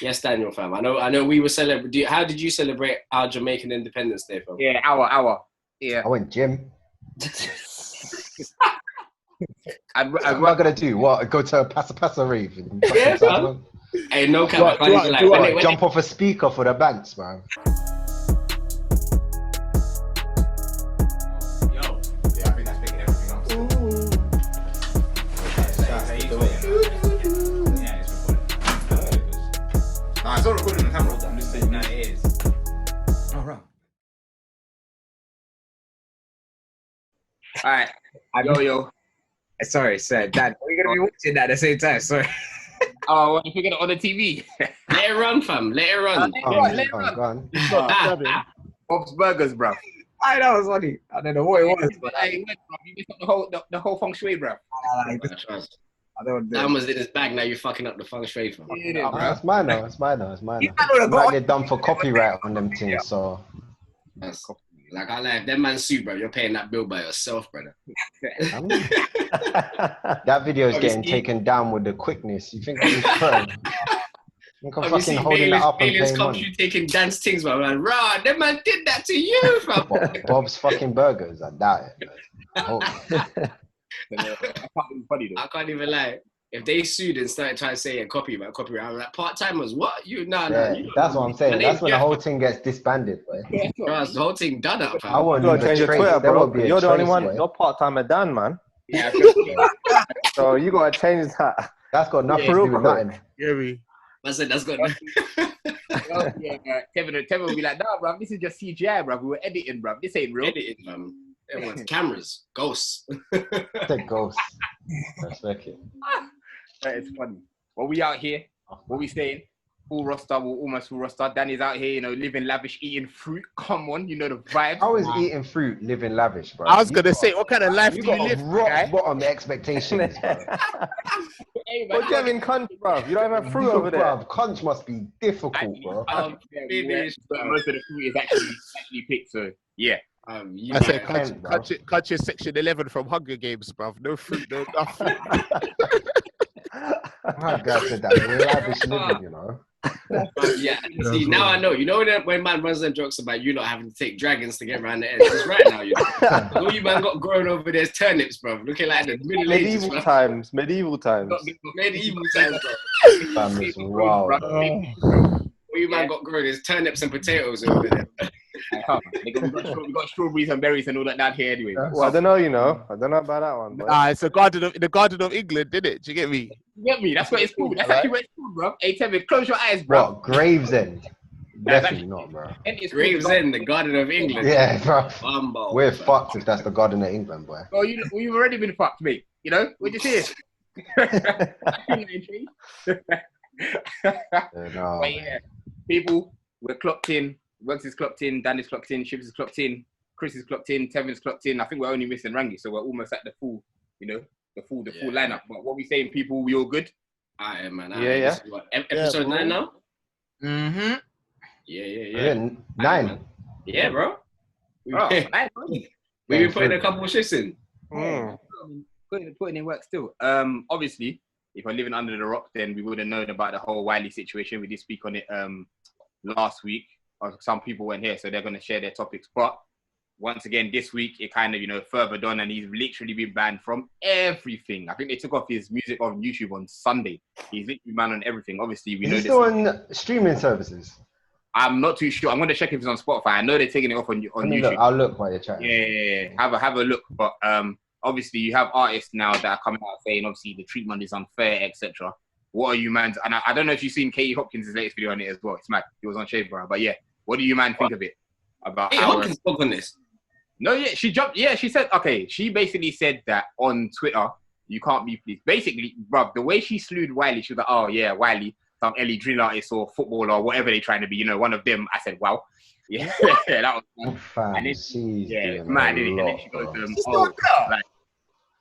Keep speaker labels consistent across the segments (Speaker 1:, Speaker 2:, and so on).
Speaker 1: Yes, Daniel, fam. I know. We were celebrating. How did you celebrate our Jamaican Independence Day, fam?
Speaker 2: Yeah, hour. Yeah.
Speaker 3: I went gym.
Speaker 2: What
Speaker 3: am I gonna do? What? Go to a passa rave?
Speaker 1: Yeah, fam. Hey, no cap.
Speaker 3: Jump off a speaker for the bands, man.
Speaker 2: Yo. Yeah, I think that's picking everything up. Yeah, it's recording. Nah, it's not recording on camera. I'm just saying that it is. Alright. Alright. Yo. Sorry, sir. Dad, we're gonna be watching that at the same time. Sorry. Oh, if you're gonna on the TV.
Speaker 1: Let it run, fam. Let it run.
Speaker 2: Let it run. Bob's Burgers, bro. I know, it was funny. I don't know what it was, but you missed up the whole feng shui, bro.
Speaker 1: Trust.
Speaker 2: I don't know.
Speaker 1: That was in his bag. Now you're fucking up the feng shui, fam.
Speaker 3: It's mine now. Might get done for copyright on them things, so.
Speaker 1: That's like I like them man suit, bro. You're paying that bill by yourself, brother.
Speaker 3: That video is getting taken down with the quickness. You think I'm fucking holding it up and paying money?
Speaker 1: Taking dance things, bro. Like, rah, that man did that to you, fam.
Speaker 3: Bob's fucking Burgers. I doubt it.
Speaker 1: I can't even lie. If they sued and started trying to say copyright, I'm like, part-timers, what?
Speaker 3: That's what I'm saying. That's when the whole thing gets disbanded, boy.
Speaker 1: Bro, the whole thing done up, fam.
Speaker 3: I won't even
Speaker 4: change your Twitter, bro. You're the only one. You're part-timer Dan, man.
Speaker 2: Yeah,
Speaker 4: so you gotta change that.
Speaker 3: That's got nothing to do with nothing.
Speaker 1: I said that's got
Speaker 2: Tevin will be like, nah, bro, this is just CGI, bro. We were editing, bro. This ain't real.
Speaker 1: Editing, fam. Everyone's cameras, ghosts.
Speaker 3: Take ghosts. Respect it.
Speaker 2: That is funny. Well, we out here. What we saying? Full roster, we're almost full roster. Danny's out here, living lavish, eating fruit. Come on, the vibe.
Speaker 3: How is eating fruit living lavish, bro?
Speaker 5: I was gonna say, what kind of life do you live?
Speaker 3: Rock bottom expectations, bro.
Speaker 4: What do you have in cunt, bro? You don't have fruit over there.
Speaker 3: Bro, cunt must be difficult, bro.
Speaker 2: Most of the fruit is actually picked, so yeah.
Speaker 5: I said, cut your section 11 from Hunger Games, bruv. No fruit, no nothing.
Speaker 3: My God said that lavish living,
Speaker 1: Yeah, see, now I know. You know when man runs them jokes about you not having to take dragons to get around the edge? It's right now, All you man got growing over there is turnips, bro. Looking like the
Speaker 4: medieval times.
Speaker 1: Medieval times, bro.
Speaker 3: Wow.
Speaker 1: All you man got growing is turnips and potatoes over there.
Speaker 2: We got strawberries and berries and all that down here anyway.
Speaker 4: Well, I don't know, I don't know about that one. But...
Speaker 5: it's the Garden of England, didn't it? Do you get me?
Speaker 2: You get me? That's what it's called. That's actually what it's called, bro. Hey, Tevin, close your eyes, bro.
Speaker 3: What? Gravesend? Definitely not, bro.
Speaker 1: Gravesend, the Garden of England.
Speaker 3: Yeah, bro.
Speaker 1: Bumble,
Speaker 3: we're fucked if that's the Garden of England, boy.
Speaker 2: Oh, we've already been fucked, mate. We're just here.
Speaker 3: No,
Speaker 2: but yeah, people, we're clocked in. Wegz is clocked in, Dan is clocked in, Shibs is clocked in, Chris is clocked in, Tevin's clocked in. I think we're only missing Rangi, so we're almost at the full, the full lineup. But what we saying, people, we all good?
Speaker 1: Alright, man.
Speaker 4: Yeah.
Speaker 1: Episode 9 now?
Speaker 2: Mm-hmm.
Speaker 1: Yeah.
Speaker 3: 9.
Speaker 1: Yeah, bro.
Speaker 2: Nice.
Speaker 1: We've been putting a couple of shifts in.
Speaker 2: Putting in work still. Obviously, if I'm living under the rock, then we would have known about the whole Wiley situation. We did speak on it last week. Some people weren't here, so they're going to share their topics. But once again, this week, it kind of, furthered on, and he's literally been banned from everything. I think they took off his music on YouTube on Sunday. He's literally banned on everything. Obviously, we know this.
Speaker 3: He's still on streaming services?
Speaker 2: I'm not too sure. I'm going to check if it's on Spotify. I know they're taking it off on YouTube.
Speaker 3: Look, I'll look while you're chatting.
Speaker 2: Yeah. Have a look. But obviously, you have artists now that are coming out saying, obviously, the treatment is unfair, etc. What are you, man? And I don't know if you've seen Katie Hopkins' latest video on it as well. It's mad. It was on Shade Bro. But yeah. What do you, man, think of it? About
Speaker 1: Hopkins spoke on this.
Speaker 2: No, yeah, she jumped. Yeah, she said, okay, she basically said that on Twitter, you can't be pleased. Basically, bruv, the way she slewed Wiley, she was like, oh, yeah, Wiley, some Ellie drill artist or footballer or whatever they're trying to be, one of them. I said, wow. Yeah, that was
Speaker 3: fun.
Speaker 2: And it's mad, isn't it? And then she goes,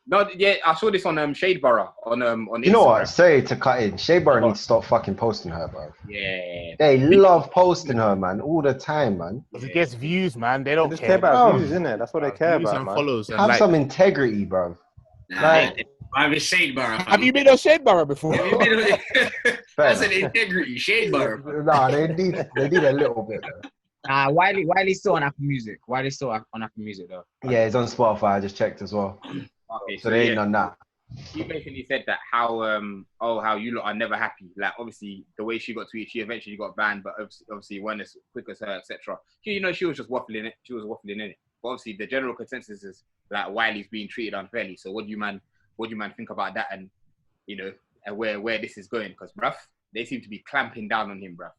Speaker 2: no, yeah, I saw this on Shadeborough on Instagram.
Speaker 3: You know what? Sorry to cut in. Shadeborough needs to stop fucking posting her, bro.
Speaker 2: Yeah.
Speaker 3: They love posting her, man, all the time, man.
Speaker 5: Because it gets views, man. They don't
Speaker 4: just care about views, innit? That's what they care
Speaker 5: views
Speaker 4: about,
Speaker 5: and
Speaker 4: man.
Speaker 5: Follows and
Speaker 3: Have some integrity, bro.
Speaker 1: I'm in Shadeborough.
Speaker 5: Have you been on Shadeborough before?
Speaker 1: That's an integrity shade bar.
Speaker 3: Nah, they need a little bit though.
Speaker 2: Wiley's still on Apple Music. Wiley's still on Apple Music though.
Speaker 3: Yeah, it's on Spotify. I just checked as well.
Speaker 2: Okay,
Speaker 3: so they ain't done that.
Speaker 2: He basically said that how you lot are never happy. Like obviously the way she got tweeted, she eventually got banned, but obviously weren't as quick as her, etc. She was just waffling it. She was waffling in it. But obviously the general consensus is like Wiley's being treated unfairly. So what do you man think about that? And and where this is going? Because bruv, they seem to be clamping down on him, bruv.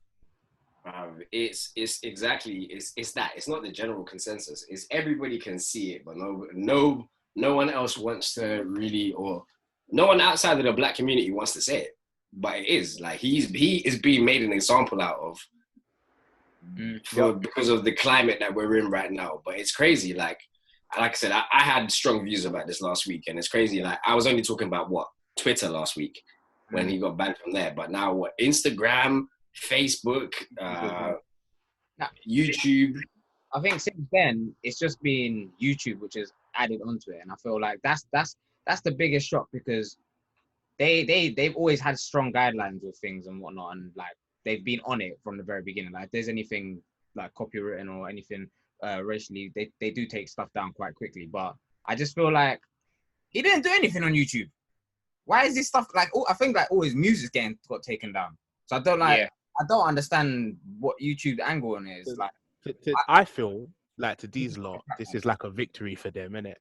Speaker 1: It's exactly that. It's not the general consensus. It's everybody can see it, but no one else wants to really, or no one outside of the black community wants to say it. But it is like he is being made an example out of because of the climate that we're in right now. But it's crazy. Like I said, I had strong views about this last week, and it's crazy. Like I was only talking about Twitter last week when he got banned from there, but now Instagram, Facebook, YouTube.
Speaker 2: I think since then it's just been YouTube which has added onto it, and I feel like that's the biggest shock because they've always had strong guidelines with things and whatnot, and like they've been on it from the very beginning. Like if there's anything like copywritten or anything racially, they do take stuff down quite quickly. But I just feel like he didn't do anything on YouTube. Why is this stuff like? I think like all his music got taken down. So I don't I don't understand what YouTube's angle on it is. Like,
Speaker 5: I feel like to these lot, this is like a victory for them, innit?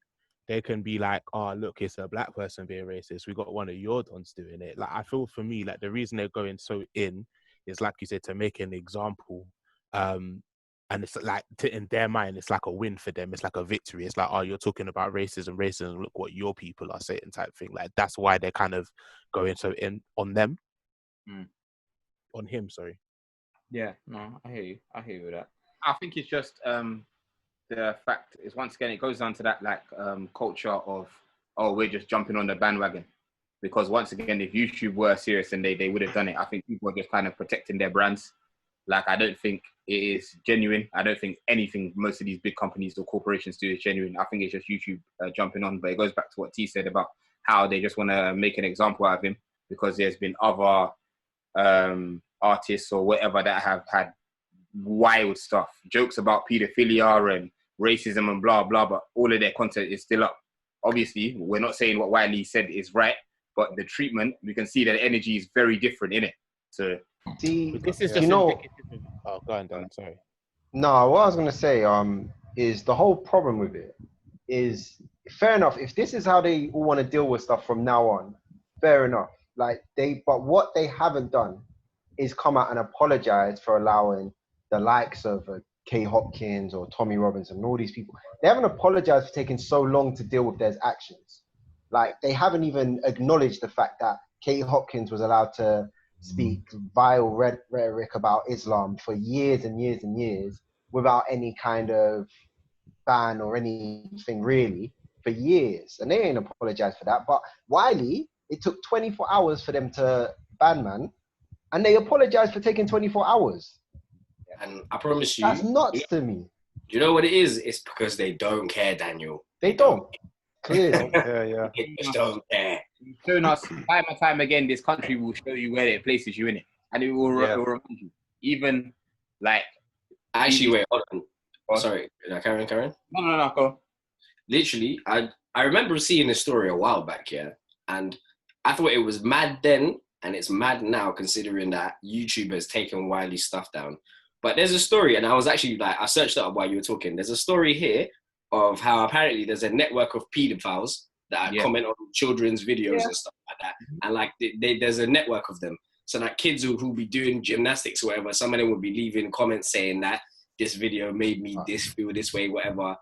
Speaker 5: They can be like, oh, look, it's a black person being racist. We got one of your dons doing it. Like, I feel for me, like the reason they're going so in is like you said, to make an example. And it's like, in their mind, it's like a win for them. It's like a victory. It's like, oh, you're talking about racism. Look what your people are saying type thing. Like, that's why they're kind of going so in on them. On him, sorry.
Speaker 2: Yeah, no, I hear you with that.
Speaker 6: I think it's just the fact is, once again, it goes down to that like culture of, oh, we're just jumping on the bandwagon. Because once again, if YouTube were serious and they would have done it, I think people are just kind of protecting their brands. Like, I don't think it is genuine. I don't think anything most of these big companies or corporations do is genuine. I think it's just YouTube jumping on. But it goes back to what T said about how they just want to make an example out of him because there's been other artists or whatever that have had wild stuff, jokes about paedophilia and racism and blah, blah, but all of their content is still up. Obviously, we're not saying what Wiley said is right, but the treatment, we can see that the energy is very different in it. So
Speaker 5: this is just oh, go on, Dan, sorry.
Speaker 3: No, what I was gonna say is the whole problem with it is, fair enough, if this is how they all want to deal with stuff from now on, fair enough. But what they haven't done is come out and apologize for allowing the likes of Kay Hopkins or Tommy Robinson and all these people. They haven't apologized for taking so long to deal with their actions. Like, they haven't even acknowledged the fact that Kay Hopkins was allowed to speak vile rhetoric about Islam for years and years and years without any kind of ban or anything really for years. And they ain't apologized for that. But Wiley, it took 24 hours for them to ban man. And they apologized for taking 24 hours.
Speaker 1: And I promise you,
Speaker 3: that's nuts to me.
Speaker 1: You know what it is? It's because they don't care, Daniel.
Speaker 3: They don't. Clearly.
Speaker 4: Yeah.
Speaker 1: They just don't care.
Speaker 6: Showing us time and time again, this country will show you where it places you in it. And it will remind you. Even like...
Speaker 1: Actually, wait, hold on. Oh, sorry. Karen?
Speaker 6: No, go.
Speaker 1: Literally, I remember seeing this story a while back, yeah? And I thought it was mad then, and it's mad now considering that YouTube has taken Wiley's stuff down. But there's a story, and I was actually like, I searched it up while you were talking. There's a story here of how apparently there's a network of pedophiles that comment on children's videos and stuff like that. And like, there's a network of them. So like kids who'll be doing gymnastics or whatever, some of them would be leaving comments saying that this video made me feel this way, whatever.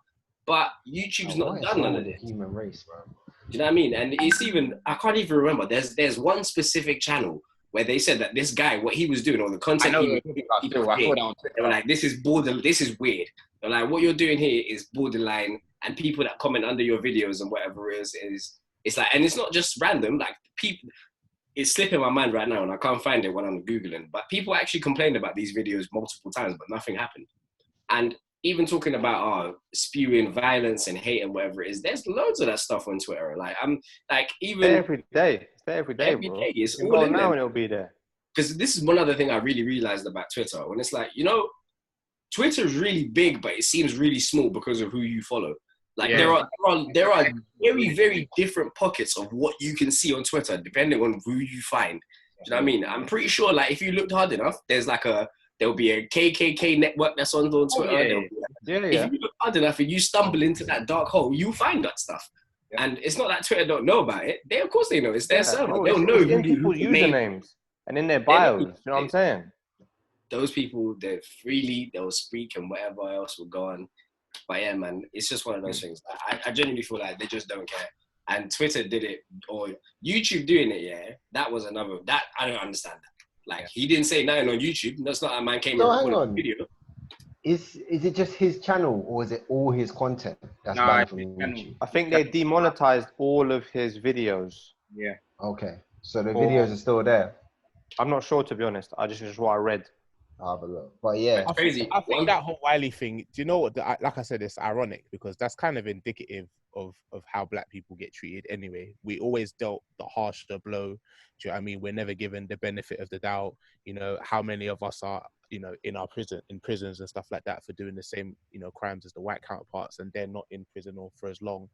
Speaker 1: But YouTube's not done none of this.
Speaker 3: Human race, bro.
Speaker 1: Do you know what I mean? And it's even, I can't even remember. There's one specific channel where they said that this guy, what he was doing, or the content they were like, this is weird. They're like, what you're doing here is borderline, and people that comment under your videos and whatever is it's like, and it's not just random, like people, it's slipping my mind right now and I can't find it when I'm Googling, but people actually complained about these videos multiple times, but nothing happened. And even talking about spewing violence and hate and whatever it is, there's loads of that stuff on Twitter. Like, I'm like, even
Speaker 4: every day, bro.
Speaker 1: It's
Speaker 4: you
Speaker 1: all
Speaker 4: go
Speaker 1: in
Speaker 4: now
Speaker 1: there.
Speaker 4: and it'll be there.
Speaker 1: because this is one other thing I really realized about Twitter. When it's like, you know, Twitter is really big, but it seems really small because of who you follow. Like there are very, very different pockets of what you can see on Twitter, depending on who you find. Do you know what I mean? I'm pretty sure, like, if you looked hard enough, there'll be a KKK network that's on Twitter. If you look hard enough and you stumble into that dark hole, you'll find that stuff. Yeah. And it's not that Twitter don't know about it. Of course they know. It's their server. They'll know
Speaker 4: it's in people's usernames and in their bios. You know what I'm saying?
Speaker 1: Those people, they'll speak and whatever else will go on. But yeah, man, it's just one of those things. I genuinely feel like they just don't care. And Twitter did it, or YouTube doing it, yeah, that was another, that, I don't understand that. Like, he didn't say nothing on YouTube. That's not a man came and recorded a video.
Speaker 3: Is it just his channel, or is it all his content that's banned from YouTube?
Speaker 4: I think they demonetized all of his videos.
Speaker 2: Yeah.
Speaker 3: Okay. So the videos are still there.
Speaker 4: I'm not sure, to be honest. Just what I read.
Speaker 3: I'll have a look. But yeah.
Speaker 1: It's crazy.
Speaker 5: I think that whole Wiley thing, do you know what? Like I said, it's ironic because that's kind of indicative of how black people get treated anyway. We always dealt the harsher blow. Do you know what I mean? We're never given the benefit of the doubt. You know, how many of us are, you know, in prisons and stuff like that for doing the same, you know, crimes as the white counterparts, and they're not in prison or for as long.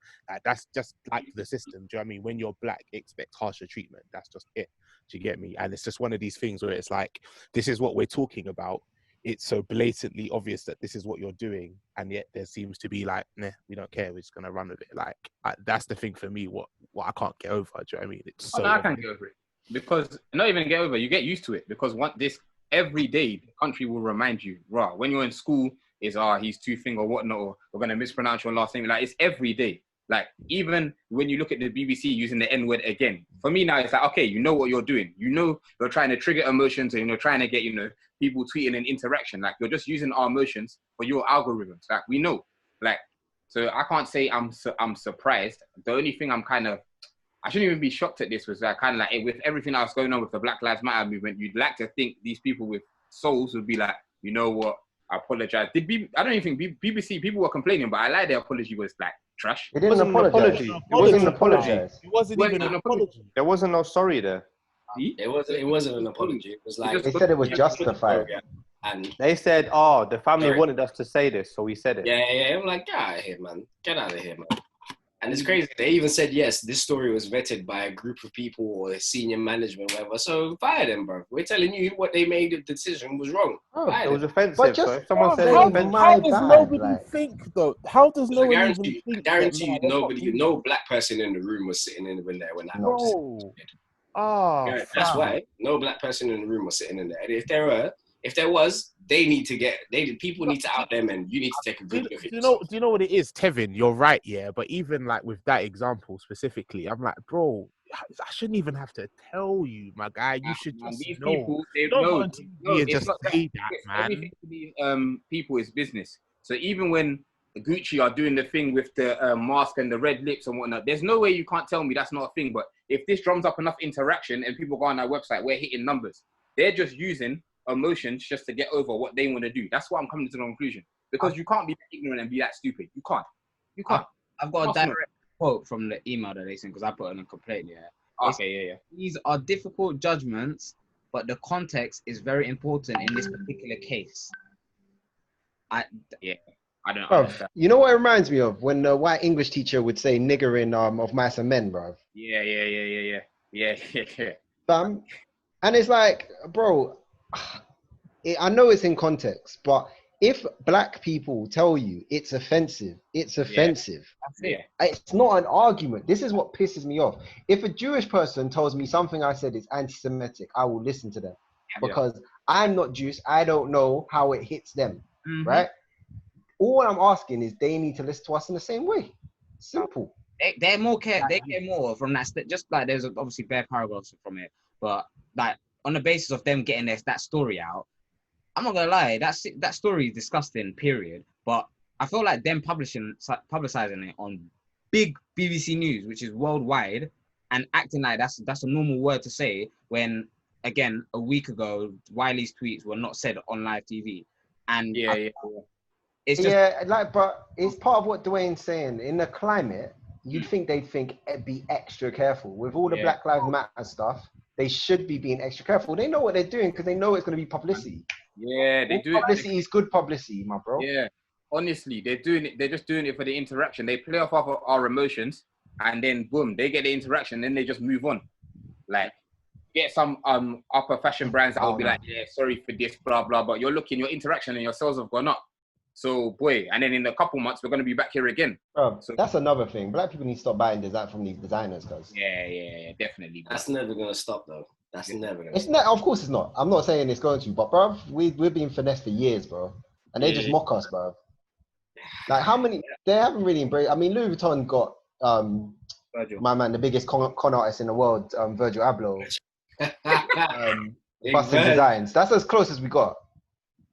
Speaker 5: That's just like the system. Do you know what I mean? When you're black, expect harsher treatment. That's just it. Do you get me? And it's just one of these things where it's like, this is what we're talking about. It's so blatantly obvious that this is what you're doing, and yet there seems to be like, nah, we don't care. We're just gonna run with it. Like that's the thing for me. What I can't get over. Do you know what I mean? It's so.
Speaker 2: I can't get over it because not even get over. You get used to it because every day the country will remind you, raw. When you're in school, is he's two thing or whatnot, or we're gonna mispronounce your last name. Like it's every day. Like even when you look at the BBC using the N-word again, for me now it's like, okay, you know what you're doing. You know you're trying to trigger emotions and you're trying to get, you know, people tweeting and interaction. Like you're just using our emotions for your algorithms. Like we know. Like so I can't say I'm surprised. The only thing I shouldn't even be shocked at this was that kind of like with everything else going on with the Black Lives Matter movement, you'd like to think these people with souls would be like, you know what, I apologize. I don't even think BBC people were complaining, but I lied. Their apology was like trash.
Speaker 3: It didn't apologize. It wasn't an apology.
Speaker 5: It wasn't even an apology.
Speaker 4: There wasn't no sorry there.
Speaker 1: It wasn't an apology. It was like
Speaker 3: they said it was justified.
Speaker 1: And
Speaker 4: they said, the family wanted us to say this, so we said it.
Speaker 1: Yeah. I'm like, get out of here, man. Get out of here, man. And it's crazy. They even said, yes, this story was vetted by a group of people or senior management, whatever. So fire them, bro. We're telling you what they made the decision was wrong.
Speaker 4: It was offensive. But just, so if someone said
Speaker 5: how does nobody think, though? How does no one think?
Speaker 1: I guarantee you, no black person in the room was sitting in there when that was said. That's why no black person in the room was sitting in there. And if there was, people need to out them, and you need to take a good look at it.
Speaker 5: Do you know what it is, Tevin? You're right, yeah. But even like with that example specifically, I'm like, bro, I shouldn't even have to tell you, my guy. You should just
Speaker 2: these
Speaker 5: know.
Speaker 2: People, they
Speaker 5: don't
Speaker 2: know.
Speaker 5: want to just say that, man.
Speaker 2: Everything to these people is business. So even when Gucci are doing the thing with the mask and the red lips and whatnot, there's no way you can't tell me that's not a thing. But if this drums up enough interaction and people go on our website, we're hitting numbers. They're just using emotions just to get over what they want to do. That's why I'm coming to the conclusion. Because you can't be ignorant and be that stupid. You can't.
Speaker 7: I've got a direct quote from the email that they sent because I put in a complaint. Yeah.
Speaker 2: Okay. Yeah.
Speaker 7: These are difficult judgments, but the context is very important in this particular case.
Speaker 2: I don't
Speaker 3: know.
Speaker 2: Understand.
Speaker 3: You know what it reminds me of? When the white English teacher would say nigger in Of Mice and Men, bro.
Speaker 2: Yeah.
Speaker 3: And it's like, bro, I know it's in context, but if black people tell you it's offensive, it's offensive.
Speaker 2: Yeah.
Speaker 3: It's not an argument. This is what pisses me off. If a Jewish person tells me something I said is anti-Semitic, I will listen to them because I'm not Jewish. I don't know how it hits them, right? All I'm asking is they need to listen to us in the same way. Simple.
Speaker 7: They care more from that. Just like there's obviously bare paragraphs from it, but like on the basis of them getting that story out, I'm not gonna lie, that story is disgusting, period. But I feel like them publicizing it on big BBC News, which is worldwide, and acting like that's a normal word to say when, again, a week ago, Wiley's tweets were not said on live TV. And it's just,
Speaker 3: but it's part of what Dwain's saying. In the climate, you'd think they'd be extra careful with all the Black Lives Matter stuff. they should be being extra careful. They know what they're doing because they know it's going to be publicity.
Speaker 2: Yeah, they do it.
Speaker 3: Publicity is good publicity, my bro.
Speaker 2: Yeah, honestly, they're doing it. They're just doing it for the interaction. They play off of our emotions, and then boom, they get the interaction. Then they just move on. Like, get some upper fashion brands that will be like, yeah, sorry for this, blah blah. But you're looking, your interaction and your sales have gone up. So boy, and then in a couple months we're gonna be back here again.
Speaker 3: Bro,
Speaker 2: so
Speaker 3: that's another thing. Black people need to stop buying design from these designers, cause
Speaker 2: yeah, definitely. Bro.
Speaker 1: That's never gonna stop though. That's never gonna.
Speaker 3: It's not. Of course, it's not. I'm not saying it's going to, but bro, we've been finessed for years, bro, and they just mock us, bro. Like how many? They haven't really embraced. I mean, Louis Vuitton got
Speaker 2: Virgil.
Speaker 3: my man, the biggest con artist in the world, Virgil Abloh, busting designs. That's as close as we got.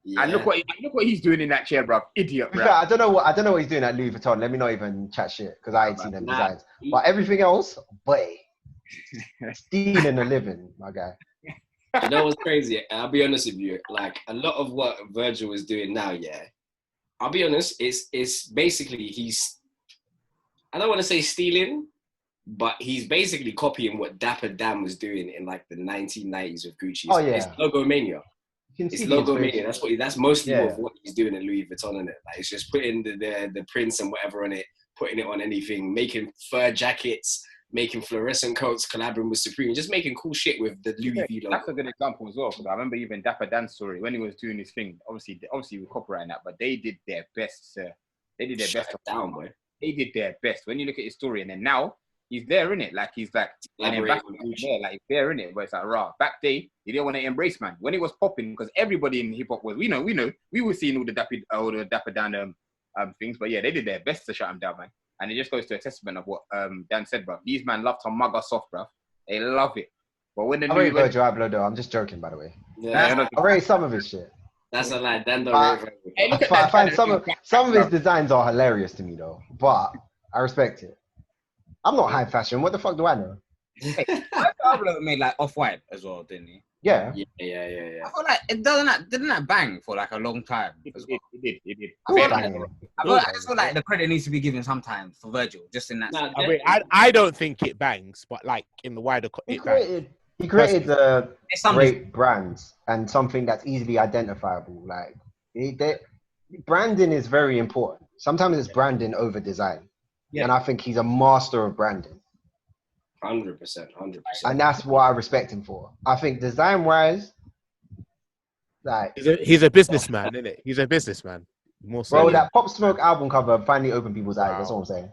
Speaker 2: Yeah. And look what he's doing in that chair, bro. Idiot, bro.
Speaker 3: I don't know what he's doing at Louis Vuitton. Let me not even chat shit because I ain't seen them designs. But everything else, boy, stealing a living, my guy.
Speaker 1: You know what's crazy? I'll be honest with you. Like a lot of what Virgil is doing now, yeah. I'll be honest. It's basically I don't want to say stealing, but he's basically copying what Dapper Dan was doing in like the 1990s with Gucci.
Speaker 3: Oh yeah,
Speaker 1: it's logo mania. It's logo mania. That's mostly what he's doing at Louis Vuitton, in it. Like it's just putting the prints and whatever on it, putting it on anything, making fur jackets, making fluorescent coats, collaborating with Supreme, just making cool shit with the Louis V logo.
Speaker 2: That's a good example as well, because I remember even Dapper Dan's story when he was doing his thing. Obviously we're copyrighting that, but they did their best, sir. They did their best.
Speaker 1: Down, boy.
Speaker 2: They did their best. When you look at his story, and then now he's there in it, like he's like, and then back there, like there in it, but it's like raw. Back day, he didn't want to embrace man when it was popping, because everybody in hip hop was, we know, we were seeing all the Dapper Dan things, but yeah, they did their best to shut him down, man. And it just goes to a testament of what Dan said, bro. These man love to mug us off, bro. They love it. But when
Speaker 3: I rate Virgil Abloh though. I'm just joking, by the way.
Speaker 1: Yeah,
Speaker 3: I rate some of his shit.
Speaker 1: That's a lie. Dan don't rate.
Speaker 2: Hey,
Speaker 3: I find some of his designs are hilarious to me though, but I respect it. I'm not high fashion. What the fuck do I know?
Speaker 7: Hey, Abloh made like Off-White as well, didn't he?
Speaker 3: Yeah.
Speaker 7: I feel like didn't that bang for like a long time as well?
Speaker 2: It did.
Speaker 7: I just feel like the credit needs to be given sometimes for Virgil, just in that.
Speaker 5: I don't think it bangs, but like in the wider,
Speaker 3: He created the great brands and something that's easily identifiable. Like branding is very important. Sometimes it's branding over design, and I think he's a master of branding.
Speaker 1: 100%.
Speaker 3: And that's what I respect him for. I think design-wise, like
Speaker 5: he's a businessman, isn't it? He's a businessman. More so.
Speaker 3: Bro, that Pop Smoke album cover finally opened people's eyes. That's what I'm saying.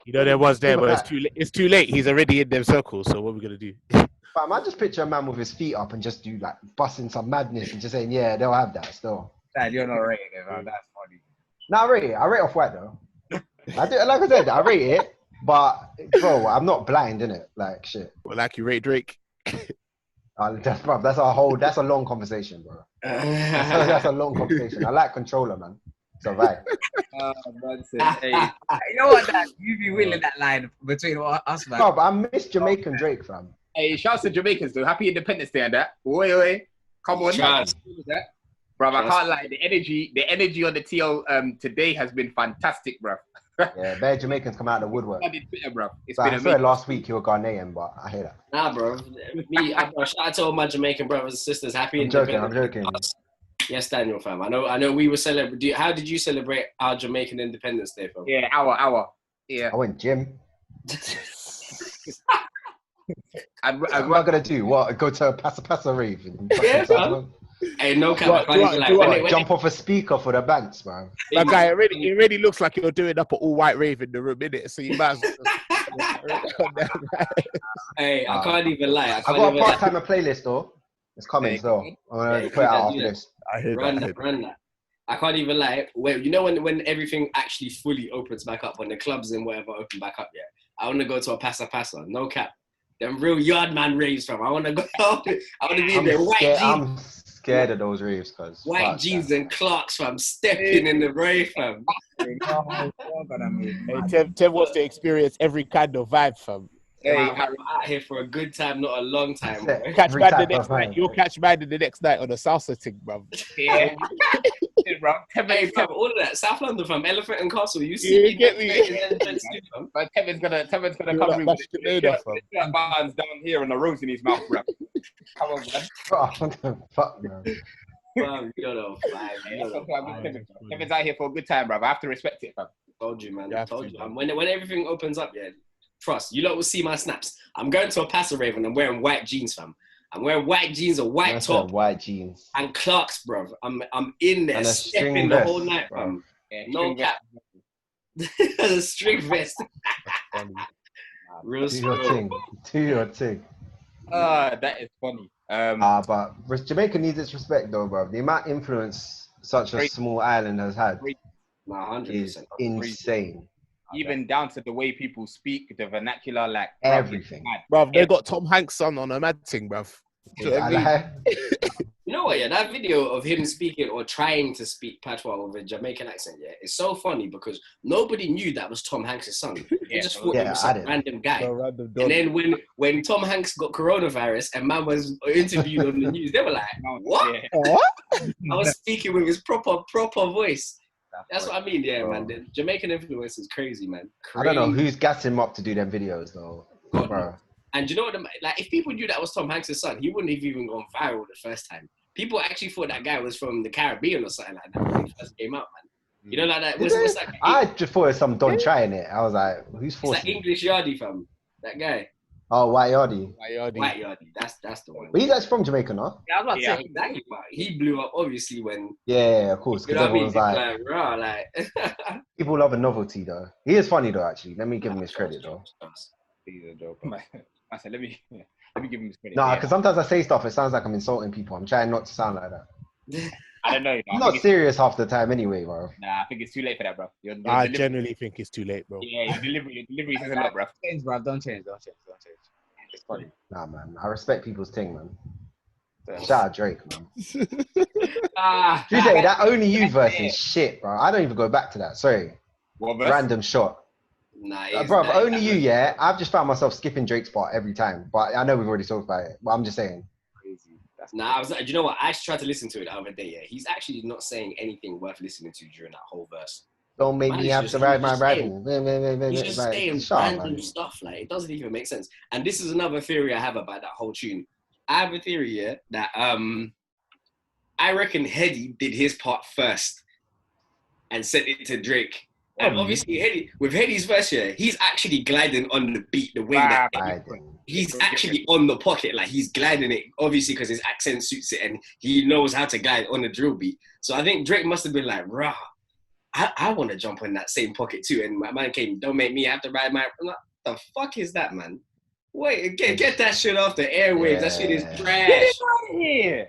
Speaker 5: You know there was there, but it's too late. He's already in them circles. So what are we gonna do?
Speaker 3: Fam, I just picture a man with his feet up and just do like busting some madness and just saying, yeah, they'll have that still.
Speaker 7: Dad, you're not rating it, man. That's funny.
Speaker 3: No, I rate it. I rate Off-White though. I do, like I said, I rate it. But bro, I'm not blind, innit? Like shit.
Speaker 5: Well, like you rate Drake.
Speaker 3: That's a long conversation, bro. That's a long conversation. I like Controller, man. It's alright.
Speaker 7: Hey, you know what? Dad? You be willing that line between us, man.
Speaker 3: No, but I miss Jamaican Drake, fam.
Speaker 2: Hey, shouts to Jamaicans though. Happy Independence Day and that. Oi. Come on, bro. I can't lie. The energy on the TL today has been fantastic, bro.
Speaker 3: Yeah, bare Jamaicans come out of the woodwork.
Speaker 2: It's
Speaker 3: been amazing. Last week you were Ghanaian, but I hear that.
Speaker 1: Nah, bro. Shout out to all my Jamaican brothers and sisters. Happy Independence.
Speaker 3: I'm joking.
Speaker 1: Yes, Daniel, fam. I know. We were celebrating. How did you celebrate our Jamaican Independence Day, fam?
Speaker 2: Yeah, our. Yeah.
Speaker 3: I went gym.
Speaker 2: I'm
Speaker 3: not gonna do what? Go to a passa rave?
Speaker 1: Hey, no cap.
Speaker 3: Jump off a speaker for the banks, man.
Speaker 5: That guy, it really looks like you're doing up an all-white rave in the room, innit? So you might as well.
Speaker 1: Hey, I can't even lie.
Speaker 3: I got a part-timer playlist, though. It's coming, though. I'm gonna put it out after this.
Speaker 5: I heard
Speaker 1: that. I can't even lie. You know when everything actually fully opens back up, when the clubs and whatever open back up, yeah. I want to go to a passa, no cap. Them real yard man raves, fam. I want to go. I want to be in there. White jeans.
Speaker 3: I'm scared of those raves, cause
Speaker 1: white jeans and Clarks, fam. Stepping in the rave, fam.
Speaker 5: Tev wants to experience every kind of vibe, fam.
Speaker 1: Hey, I'm out here for a good time, not a long time.
Speaker 5: Catch man the next night. You'll catch man the next night on a salsa thing, bro.
Speaker 2: Yeah. expected, bro.
Speaker 1: Hey, fam, all of that. South London, fam. Elephant and Castle. You see me
Speaker 5: get me?
Speaker 2: But Tevin's gonna
Speaker 5: You're
Speaker 2: come
Speaker 5: like
Speaker 2: in
Speaker 5: mashed
Speaker 2: with
Speaker 5: potato,
Speaker 2: the
Speaker 5: fam.
Speaker 2: shirt buttons down here and a rose in his mouth, bro. Come on, man.
Speaker 3: Oh, what the fuck, man?
Speaker 1: Fam, you know, vibe.
Speaker 2: Yeah,
Speaker 1: You
Speaker 2: that's
Speaker 1: know,
Speaker 2: what I'm
Speaker 1: vibe.
Speaker 2: with Tevin, bro. Tevin's out here for a good time, bro. I have to respect it, fam.
Speaker 1: Told you, man.
Speaker 5: You have
Speaker 1: Told
Speaker 5: to,
Speaker 1: you.
Speaker 5: man.
Speaker 1: When everything opens up, yeah, trust. You lot will see my snaps. I'm going to a Paso rave and I'm wearing white jeans, fam. I'm wearing white jeans, a white
Speaker 3: That's
Speaker 1: top,
Speaker 3: white jeans.
Speaker 1: and Clarks, bro. I'm in there
Speaker 3: And a
Speaker 1: stepping
Speaker 3: string
Speaker 1: the
Speaker 3: vest,
Speaker 1: whole night,
Speaker 3: bro.
Speaker 1: fam.
Speaker 2: Yeah,
Speaker 1: No
Speaker 2: string
Speaker 1: cap. And a string vest.
Speaker 5: Funny.
Speaker 1: Real
Speaker 3: Do your
Speaker 1: spill.
Speaker 3: thing. Do your thing.
Speaker 2: That is funny.
Speaker 3: But Jamaica needs its respect, though, bro. The amount of influence such a
Speaker 2: Great.
Speaker 3: small island has had
Speaker 1: Nah,
Speaker 3: is
Speaker 1: 100%.
Speaker 3: insane.
Speaker 2: even down to the way people speak, the vernacular, like
Speaker 3: Everything.
Speaker 5: Bruv, they got Tom Hanks' son on a mad thing, bruv. Do you know what I mean?
Speaker 1: You know what, yeah, that video of him speaking or trying to speak patois with a Jamaican accent, yeah, it's so funny because nobody knew that was Tom Hanks' son. They just thought it was
Speaker 3: I
Speaker 1: some
Speaker 3: didn't.
Speaker 1: random guy.
Speaker 5: No random
Speaker 1: And
Speaker 5: dog.
Speaker 1: then when Tom Hanks got coronavirus and man was interviewed on the news, they were like, what?
Speaker 2: Yeah.
Speaker 5: What?
Speaker 1: I was speaking with his proper voice. That's what I mean, yeah,
Speaker 3: Bro.
Speaker 1: man. The Jamaican influence is crazy, man.
Speaker 3: I don't know who's gassing him up to do them videos, though.
Speaker 1: God,
Speaker 3: Bro.
Speaker 1: And you know what? Like, if people knew that was Tom Hanks' son, he wouldn't have even gone viral the first time. People actually thought that guy was from the Caribbean or something like that when he first came out, man. You know, like that. What's that?
Speaker 3: I just thought it was some Don trying it. I was like, who's
Speaker 1: It's that
Speaker 3: forcing it?
Speaker 1: English Yardie, fam. That guy.
Speaker 3: Oh, White Yardie.
Speaker 1: White Yardie. That's the one.
Speaker 3: But he's actually from Jamaica, no?
Speaker 7: Yeah, I was about to
Speaker 1: Yeah,
Speaker 7: say.
Speaker 1: exactly. But he blew up obviously when
Speaker 3: Yeah, of course.
Speaker 1: you
Speaker 3: Because
Speaker 1: know what I mean.
Speaker 3: everyone's
Speaker 1: People
Speaker 3: like,
Speaker 1: raw, like.
Speaker 3: people love a novelty, though. He is funny, though, actually. Let me give him his credit, though.
Speaker 2: I said, let me give him his credit.
Speaker 3: Nah,
Speaker 2: Yeah.
Speaker 3: because sometimes I say stuff, it sounds like I'm insulting people. I'm trying not to sound like that.
Speaker 2: I don't know.
Speaker 3: I'm not serious half the time anyway, bro.
Speaker 2: Nah, I think it's too late for that, bro. Your
Speaker 5: I
Speaker 2: delivery,
Speaker 5: genuinely think it's too late, bro.
Speaker 2: yeah, your delivery says a lot, bro.
Speaker 7: Change, bro. Don't change.
Speaker 2: It's funny.
Speaker 3: Nah, man. I respect people's thing, man. Shout out Drake, man. You say that Only You verse is shit, bro. I don't even go back to that. Sorry.
Speaker 2: What verse?
Speaker 3: Random shot.
Speaker 1: Nah,
Speaker 3: Bro, Only You, yeah. I've just found myself skipping Drake's part every time. But I know we've already talked about it. But I'm just saying.
Speaker 2: Crazy. That's
Speaker 1: Nah, I was like, you know what? I actually tried to listen to it the other day. Yeah, he's actually not saying anything worth listening to during that whole verse.
Speaker 3: Don't make
Speaker 1: Man,
Speaker 3: me
Speaker 1: he's
Speaker 3: have
Speaker 1: just-
Speaker 3: to ride
Speaker 1: he's
Speaker 3: my
Speaker 1: just
Speaker 3: rival.
Speaker 1: He's just
Speaker 3: Like,
Speaker 1: saying
Speaker 3: shut up,
Speaker 1: random
Speaker 3: man.
Speaker 1: stuff. Like, it doesn't even make sense. And this is another theory I have about that whole tune. I have a theory, yeah, that I reckon Heady did his part first and sent it to Drake. And obviously, with Heady's verse, yeah, he's actually gliding on the beat the way that
Speaker 3: I think.
Speaker 1: he's actually on the pocket. Like, he's gliding it, obviously, because his accent suits it and he knows how to glide on the drill beat. So I think Drake must have been like, rah, I want to jump in that same pocket too. And my man came, don't make me have to ride my... I'm like, what the fuck is that, man? Wait, get that shit off the airwaves. That shit is trash.
Speaker 2: yeah.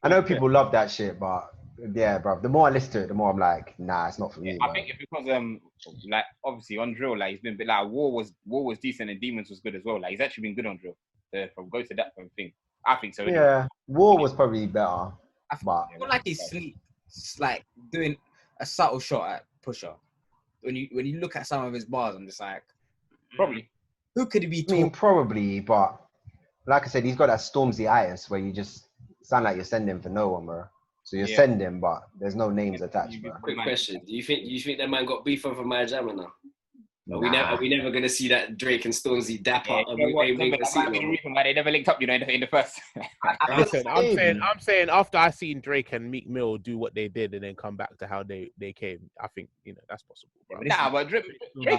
Speaker 3: I know people love that shit, but yeah, bro. The more I listen to it, the more I'm like, nah, it's not for me.
Speaker 2: I
Speaker 3: bro.
Speaker 2: think it's because like obviously on drill, like he's been like War was decent and Demons was good as well. Like he's actually been good on drill. From go to that kind of thing. I think so. anyway.
Speaker 3: Yeah, War was probably better, but
Speaker 7: I feel like he's like doing a subtle shot at Pusha. When you look at some of his bars, I'm just like,
Speaker 2: Probably.
Speaker 7: who could he be
Speaker 3: I mean,
Speaker 7: talking?
Speaker 3: probably. But like I said, he's got that Stormzy-itis where you just sound like you're sending for no one, bro. So you're sending, but there's no names attached, bro.
Speaker 1: Quick question. Do you think that man got beef over my jammer now? Are we
Speaker 3: Nah.
Speaker 1: never going to see that Drake and Stormzy dap up?
Speaker 2: That might be the reason why they never linked up, in the first.
Speaker 5: I'm saying after I seen Drake and Meek Mill do what they did and then come back to how they came, I think that's possible. Bro.
Speaker 2: Nah, but Drake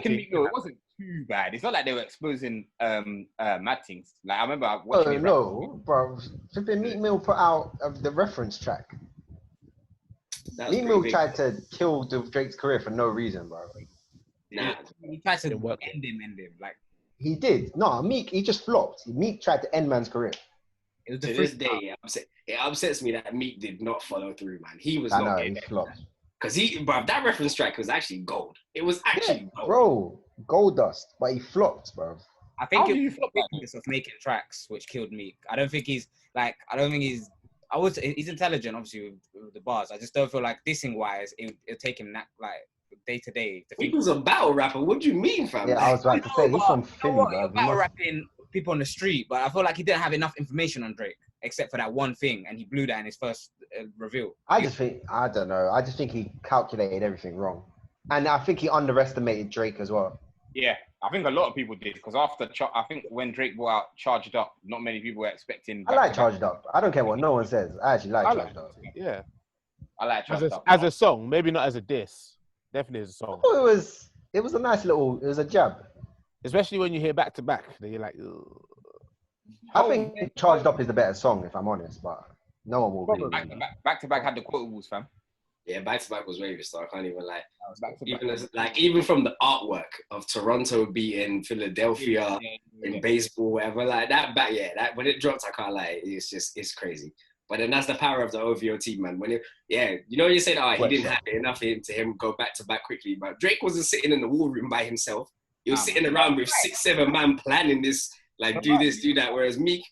Speaker 2: and Meek Mill, it wasn't too bad. It's not like they were exposing mad things. Like I remember watching it.
Speaker 3: No, bro. Flipping Meek Mill put out the reference track. Meek Mill tried to kill Drake's career for no reason, bro.
Speaker 1: Nah,
Speaker 7: He tried to
Speaker 5: Didn't work.
Speaker 7: end him. Like
Speaker 3: He did. No, Meek, he just flopped. Meek tried to end man's career.
Speaker 7: it was
Speaker 1: to
Speaker 7: the
Speaker 1: this
Speaker 7: first
Speaker 1: day, it upsets me that Meek did not follow through, man. He was
Speaker 3: I
Speaker 1: not
Speaker 3: know,
Speaker 1: getting
Speaker 3: he
Speaker 1: it.
Speaker 3: flopped.
Speaker 1: Because that reference track was actually gold. It was actually gold.
Speaker 3: Bro, gold dust, but he flopped, bro.
Speaker 7: I think
Speaker 2: How
Speaker 7: it
Speaker 2: do you
Speaker 7: was
Speaker 2: flop
Speaker 7: the
Speaker 2: that?
Speaker 7: business of making tracks which killed Meek. He's intelligent, obviously, with the bars. I just don't feel like dissing wise, it'll take him that like day to day.
Speaker 1: He was a battle rapper. What do you mean, fam?
Speaker 3: Yeah, I was about to say, he's from
Speaker 7: You know
Speaker 3: Philly,
Speaker 7: what?
Speaker 3: bro.
Speaker 7: Battle rapping people on the street, but I feel like he didn't have enough information on Drake except for that one thing, and he blew that in his first reveal.
Speaker 3: I don't know. I just think he calculated everything wrong, and I think he underestimated Drake as well.
Speaker 2: Yeah, I think a lot of people did because I think when Drake brought out Charged Up, not many people were expecting.
Speaker 3: I like Charged Up. I don't care what no one says. I actually like Charged Up.
Speaker 5: Yeah.
Speaker 2: I like Charged Up.
Speaker 5: As a song, maybe not as a diss. Definitely as a song.
Speaker 3: Oh, it was a nice little. It was a jab.
Speaker 5: Especially when you hear back to back, then you're like, ugh.
Speaker 3: I think Charged Up is the better song, if I'm honest, but no one will believe me.
Speaker 2: Back to back had the quotables, fam.
Speaker 1: Yeah, back to back was wavy, so I can't even lie.
Speaker 2: Back-to-back.
Speaker 1: Even from the artwork of Toronto beating Philadelphia in baseball, whatever, like that back, when it dropped, I can't lie, it's crazy. But then that's the power of the OVO team, man. When you said, he didn't have it enough to him go back to back quickly, but Drake wasn't sitting in the war room by himself. He was sitting around with 6-7 man planning this, like do this, do that. Whereas Meek,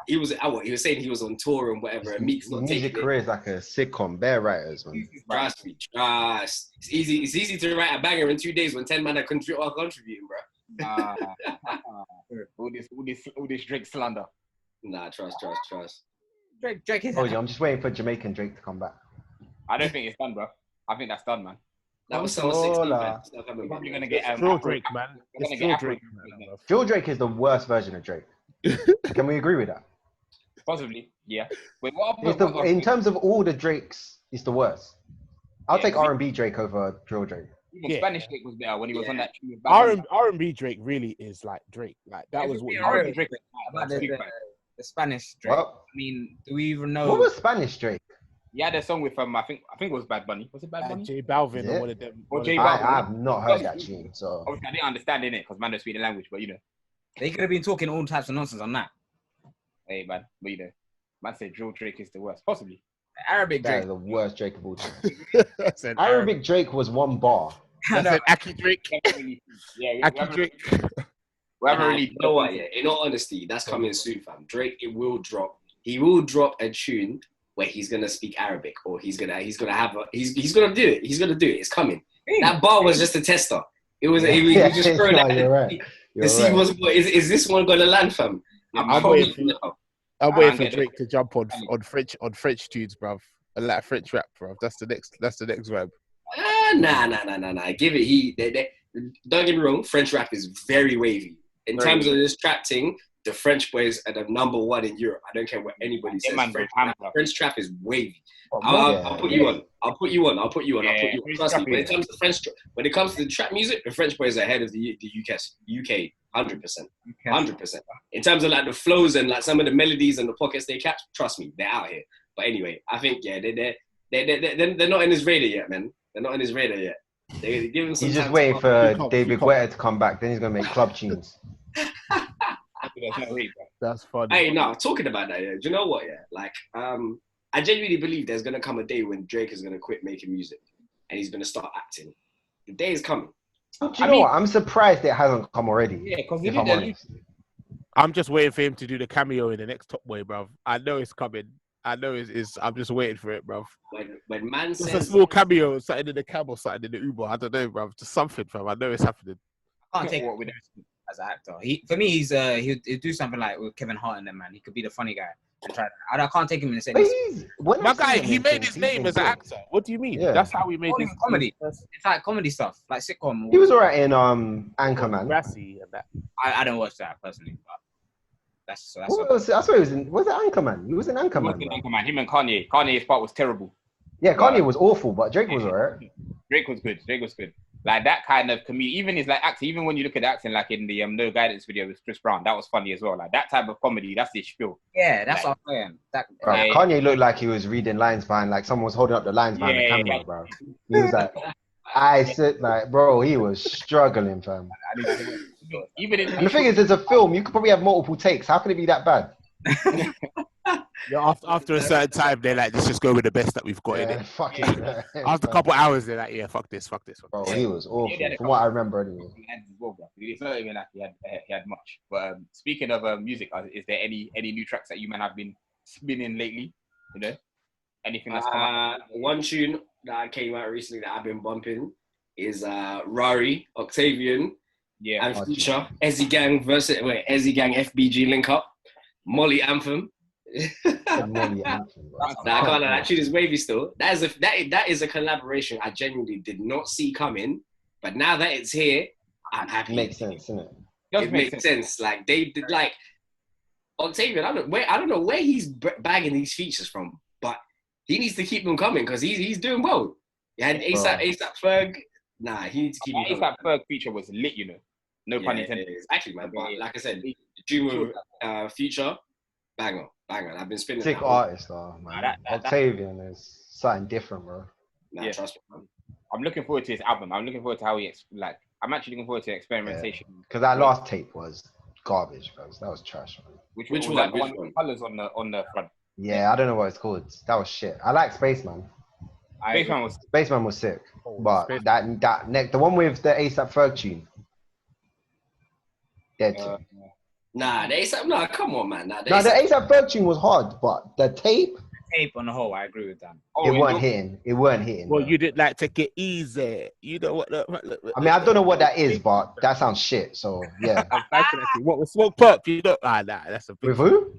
Speaker 1: he was saying he was on tour and whatever. And Meek's not taking
Speaker 3: music career is like a sitcom. Bear writers, man.
Speaker 1: Trust me, trust. It's easy to write a banger in 2 days when 10 man are contributing, bro.
Speaker 2: All this Drake slander.
Speaker 1: Nah, trust.
Speaker 7: Drake is.
Speaker 3: I'm just waiting for Jamaican Drake to come back.
Speaker 2: I don't think it's done, bro. I think that's done, man.
Speaker 1: That was summer 16, man.
Speaker 2: We're probably gonna get
Speaker 5: Drill Drake, man. It's Drill Drake, man.
Speaker 3: Drill Drake is the worst version of Drake. Can we agree with that?
Speaker 2: Possibly, yeah. Wait,
Speaker 3: in terms of all the Drakes, it's the worst. I'll take R&B Drake over Drill Drake.
Speaker 2: Even Spanish Drake was better when he was on that tune.
Speaker 5: R&B Drake really is like Drake. Like that was what
Speaker 2: R&B Drake.
Speaker 7: The Spanish Drake.
Speaker 3: Well,
Speaker 7: I mean, do we even know?
Speaker 3: What was Spanish Drake?
Speaker 2: He had a song with I think it was Bad Bunny. Was it Bad Bunny?
Speaker 5: J Balvin or one of them.
Speaker 2: Or J
Speaker 3: I
Speaker 2: Balvin.
Speaker 3: have not heard that tune, so
Speaker 2: Obviously, I didn't understand it because man don't speak the language, but you know.
Speaker 7: They could have been talking all types of nonsense on that.
Speaker 2: Hey man, but you know, man said Drill Drake is the worst. Possibly.
Speaker 7: Arabic
Speaker 3: that
Speaker 7: Drake.
Speaker 3: is the worst Drake of all time.
Speaker 5: Said
Speaker 3: Arabic Drake was one bar.
Speaker 5: I said Aki Drake. Aki Drake.
Speaker 1: You know what? Yeah, in all honesty, that's coming soon, fam. Drake, it will drop. He will drop a tune where he's gonna speak Arabic, or he's gonna do it. He's gonna do it. It's coming. That bar was just a tester. It was. He was just throwing that.
Speaker 3: You're right.
Speaker 1: To see is this one gonna land, fam?
Speaker 5: I'm waiting for Drake to jump on French tunes, bruv. A lot of French rap, bruv. That's the next vibe.
Speaker 1: Nah. Give it. Don't get me wrong. French rap is very wavy. In terms of this trap thing, the French boys are the number one in Europe. I don't care what anybody says. French trap is wavy. I'll put you on. Trust me. When it comes to when it comes to the trap music, the French boys are ahead of the UK, 100%. In terms of like the flows and like some of the melodies and the pockets they catch, trust me, they're out here. But anyway, I think they're not in his radar yet, man. They're not in his radar yet. They give him some.
Speaker 3: He's just waiting for David Guetta to come back. Then he's gonna make club tunes.
Speaker 5: That's funny.
Speaker 1: Hey, no, talking about that, do you know what? Yeah, like, I genuinely believe there's gonna come a day when Drake is gonna quit making music and he's gonna start acting. The day is coming.
Speaker 3: Do you know what? I'm surprised it hasn't come already.
Speaker 2: Yeah, because
Speaker 5: I'm just waiting for him to do the cameo in the next Top Boy, bruv. I know it's coming. I know it's I'm just waiting for it, bruv.
Speaker 1: When man says
Speaker 5: a small cameo, something in the cab or something in the Uber. I don't know, bruv. Just something, bruv. I know it's happening.
Speaker 7: I can't take what we do as an actor. For me, he'll do something like with Kevin Hart and them, man. He could be the funny guy. I can't take him in the same.
Speaker 5: My guy, he made his name as an actor. What do you mean?
Speaker 3: Yeah.
Speaker 5: That's how we made his
Speaker 7: comedy. It's like comedy stuff, like sitcom.
Speaker 3: He was alright in Anchorman.
Speaker 5: Grassy and that.
Speaker 7: I don't watch that personally, but that's.
Speaker 3: I swear he was in. Was it Anchorman? He was in Anchorman.
Speaker 2: Him and Kanye. Kanye's part was terrible.
Speaker 3: Yeah, Kanye was awful, but Drake was alright.
Speaker 2: Drake was good. Like that kind of comedy, even his like acting, even when you look at acting, like in the No Guidance video with Chris Brown, that was funny as well. Like that type of comedy, that's his spiel.
Speaker 7: Yeah, that's what I'm saying.
Speaker 3: Kanye looked like he was reading lines behind, like someone was holding up the lines behind the camera, bro. He was like, I said, like, bro, he was struggling, fam. And the thing is, it's a film. You could probably have multiple takes. How can it be that bad?
Speaker 5: Yeah, after a certain time, they're like, let's just go with the best that we've got in it.
Speaker 3: Fuck it.
Speaker 5: After a couple hours, they're like, yeah, fuck this.
Speaker 3: Bro, he was awful, from what I remember anyway.
Speaker 2: It's not even like he had much. But speaking of music, is there any new tracks that you man have been spinning lately? You know, anything that's come out?
Speaker 1: One tune that came out recently that I've been bumping is Rari, Octavian, and Future, Ezzy Gang FBG link up, Molly Anthem.
Speaker 3: Molly anthem, bro.
Speaker 1: Nah, I can't lie. That tune is wavy still. That is a collaboration I genuinely did not see coming. But now that it's here, I'm happy.
Speaker 3: Makes sense, doesn't it?
Speaker 1: It makes sense. Like they did, like Tevin. I don't know where he's bagging these features from, but he needs to keep them coming because he's doing well. He had ASAP Ferg. Nah, he needs to keep them coming.
Speaker 2: ASAP Ferg feature was lit, you know. No pun intended.
Speaker 1: Exactly, man. But like I said, the tune with Future, banger. I've been spinning.
Speaker 3: Sick artist, though, man. Octavian is something different, bro.
Speaker 1: Nah, trust me, man.
Speaker 2: I'm looking forward to his album. I'm looking forward to how I'm actually looking forward to experimentation.
Speaker 3: Because that last tape was garbage, bro. That was trash, man.
Speaker 2: Which one? Which one? Colors on the front.
Speaker 3: Yeah, I don't know what it's called. That was shit. I like Spaceman. Spaceman was sick, but the one with the ASAP Ferg tune, dead.
Speaker 1: Nah, the ASAP. Nah, come on, man.
Speaker 3: The ASAP Ferg tune was hard, but the tape
Speaker 7: on the whole, I agree with that.
Speaker 3: It weren't hitting.
Speaker 5: Well, you did like take it easy. You know what?
Speaker 3: I mean, I don't know what that is, but that sounds shit. So yeah.
Speaker 5: What was Smoke Perp? You know, that's a big
Speaker 3: with who?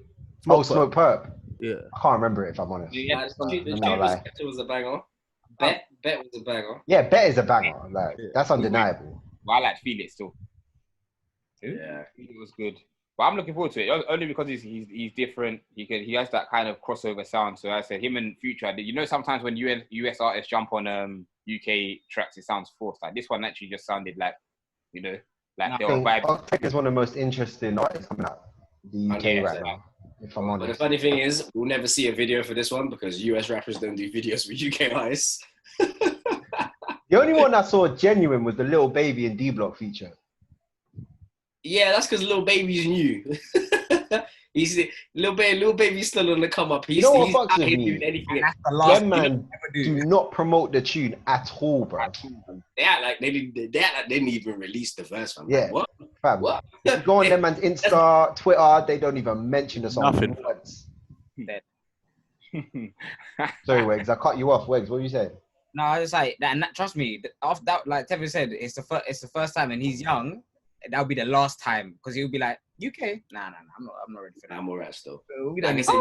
Speaker 3: Smoke Perp.
Speaker 5: Yeah,
Speaker 3: I can't remember it if I'm honest.
Speaker 1: It was a banger. Bet was a banger.
Speaker 3: Yeah, Bet is a banger. Like that's undeniable.
Speaker 2: But I like Feel It still.
Speaker 1: Yeah,
Speaker 2: Feel It was good. But I'm looking forward to it only because he's different. He has that kind of crossover sound. So I said him and Future. You know, sometimes when US artists jump on UK tracks, it sounds forced. Like this one actually just sounded like, you know, like they were vibing.
Speaker 3: I think it's one of the most interesting artists coming out the UK right now. If I'm honest.
Speaker 1: But the funny thing is, we'll never see a video for this one because US rappers don't do videos with UK artists.
Speaker 3: The only one I saw genuine was the Little Baby and D Block feature.
Speaker 1: Yeah, that's because Lil Baby's new. He's Lil Baby's still on the come up. He's out here doing anything.
Speaker 3: Them man do not promote the tune at all, bro.
Speaker 1: They act like they didn't even release the verse, fam.
Speaker 3: Yeah,
Speaker 1: what?
Speaker 3: Fam.
Speaker 1: What?
Speaker 3: If you go on them man's Insta, Twitter, they don't even mention the song.
Speaker 5: Nothing.
Speaker 3: Once. Sorry, Wegz, I cut you off. Wegz, what you say?
Speaker 7: No, it's like that. And trust me, after that, like Tevin said, it's the first time, and he's young. That'll be the last time because he'll be like UK. Nah, I'm not ready for that.
Speaker 1: I'm alright still.
Speaker 7: So
Speaker 1: like I said,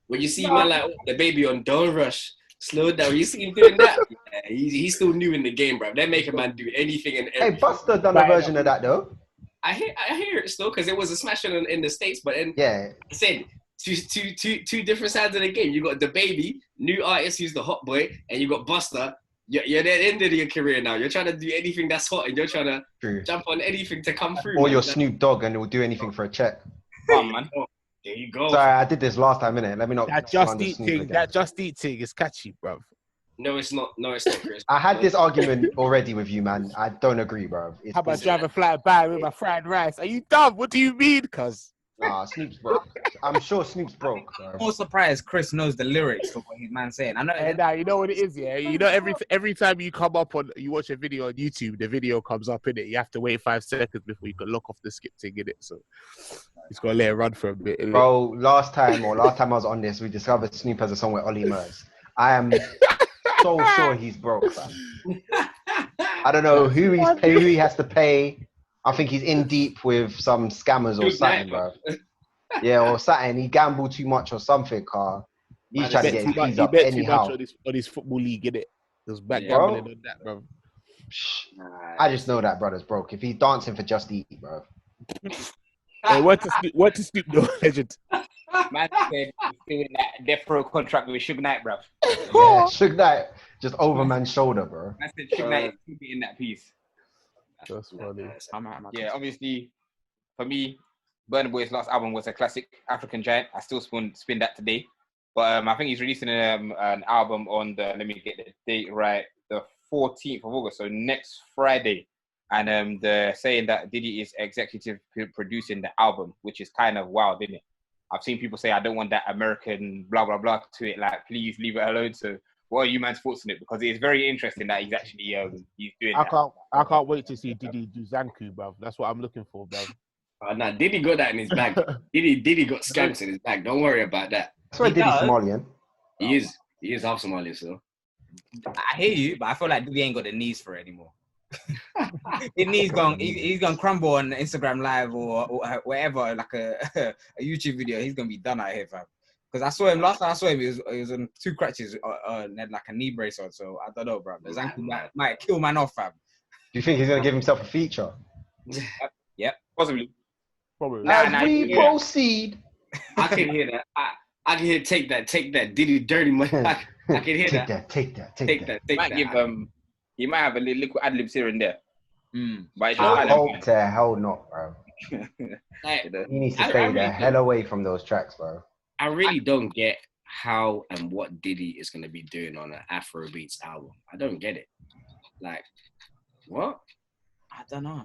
Speaker 1: when you see man like the baby on Don't Rush, slow down. You see him doing that. Yeah, he's still new in the game, bro. They're making man do anything and everything.
Speaker 3: Hey, Buster done a version of that though.
Speaker 1: I hear it still because it was a smash in the States, but then I said two different sides of the game. You got the baby, new artist who's the hot boy, and you got Buster. You're at the end of your career now. You're trying to do anything that's hot, and you're trying to jump on anything to come through.
Speaker 3: Or you're Snoop Dogg, and it will do anything for a check.
Speaker 2: Come on, man.
Speaker 1: There you go.
Speaker 3: Sorry, I did this last time, innit? Let me not.
Speaker 5: That Just Eat thing is catchy, bro.
Speaker 1: No, it's not. No, it's not, Chris.
Speaker 3: I had this argument already with you, man. I don't agree, bro.
Speaker 5: How about driving fly by with my fried rice? Are you dumb? What do you mean, cuz?
Speaker 3: Nah, Snoop's broke. I'm sure Snoop's broke.
Speaker 7: I'm more surprised Chris knows the lyrics of what his man's saying. I know.
Speaker 5: And now you know what it is, yeah. You know every time you watch a video on YouTube, the video comes up in it. You have to wait 5 seconds before you can lock off the skip thing in it. So he's gotta let it run for a bit.
Speaker 3: Bro, last time I was on this, we discovered Snoop has a song with Ollie Murs. I am so sure he's broke, man. I don't know who he has to pay. I think he's in deep with some scammers or something, bro. Yeah, or something. He gambled too much or something, car. He's trying to get his fees up anyhow.
Speaker 5: On his football league, innit? He was back gambling on that, bro.
Speaker 3: I just know that brother's broke. If he's dancing for Just Eat, bro.
Speaker 5: Hey, what to Snoop Dogg, legend?
Speaker 2: Man said he's doing that death row contract with Suge Knight, bro.
Speaker 3: Yeah, Suge Knight just over man's shoulder, bro.
Speaker 2: I said Suge Knight is in that piece.
Speaker 5: That's funny.
Speaker 2: Yeah, obviously, for me, Burna Boy's last album was a classic, African Giant. I still spin that today. But I think he's releasing an album on let me get the date right, the 14th of August, so next Friday. And they're saying that Diddy is executive producing the album, which is kind of wild, isn't it? I've seen people say, I don't want that American blah, blah, blah to it. Like, please leave it alone. So what are you man's thoughts on it? Because it's very interesting that he's actually he's doing that.
Speaker 5: I can't wait to see Diddy do Zanku, bruv. That's what I'm looking for, bruv.
Speaker 1: Nah, Diddy got that in his bag. Diddy got skanks in his bag. Don't worry about that.
Speaker 3: That's why Diddy's Somalian.
Speaker 1: He is half Somali, so.
Speaker 7: I hear you, but I feel like Diddy ain't got the knees for it anymore. His knees he's gonna crumble on Instagram Live or wherever, like a YouTube video. He's gonna be done out here, fam. Because I saw him last time. I saw him. He was on 2 crutches and had like a knee brace on. So I don't know, bro. His ankle might kill man off, fam.
Speaker 3: Do you think he's gonna give himself a feature?
Speaker 7: Yep.
Speaker 2: Possibly.
Speaker 5: Probably.
Speaker 3: As we proceed,
Speaker 1: I can hear that. I can hear take that Diddy dirty money. I can hear that.
Speaker 3: Take that.
Speaker 2: He might give he might have a little ad libs here and there. But it's
Speaker 3: I
Speaker 2: just
Speaker 3: hope to hell not, bro.
Speaker 1: Like,
Speaker 3: He needs to stay the hell away from those tracks, bro.
Speaker 1: I really don't get how and what Diddy is going to be doing on an Afrobeats album. I don't get it. Like, what?
Speaker 7: I don't know.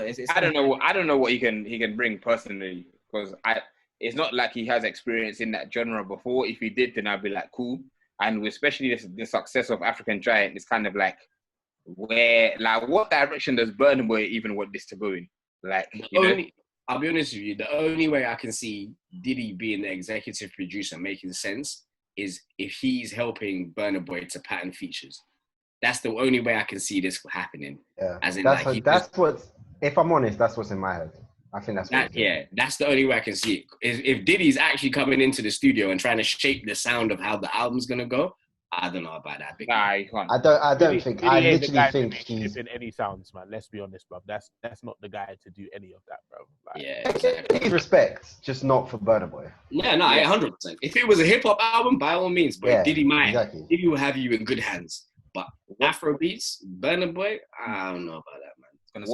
Speaker 7: It's
Speaker 2: I don't know what he can bring personally, because it's not like he has experience in that genre before. If he did, then I'd be like, cool. And especially the success of African Giant is kind of like, where, like, what direction does Burna Boy even want this to go in? Like,
Speaker 1: I'll be honest with you, the only way I can see Diddy being the executive producer making sense is if he's helping Burna Boy to pattern features. That's the only way I can see this happening.
Speaker 3: Yeah,
Speaker 1: as in,
Speaker 3: that's what's. If I'm honest, that's what's in my head. I think that's what
Speaker 1: that's the only way I can see it. If Diddy's actually coming into the studio and trying to shape the sound of how the album's gonna go, I don't know about that.
Speaker 2: Nah, you can't.
Speaker 3: I don't think. I literally think
Speaker 5: he's in any sounds, man. Let's be honest, bro. That's not the guy to do any of that, bro. Like,
Speaker 1: yeah, exactly.
Speaker 3: Respect, just not for Burna Boy.
Speaker 1: Yeah, no, 100%. If it was a hip hop album, by all means, but Diddy Diddy will have you in good hands. But Afrobeats, Burna Boy, I don't know about that, man.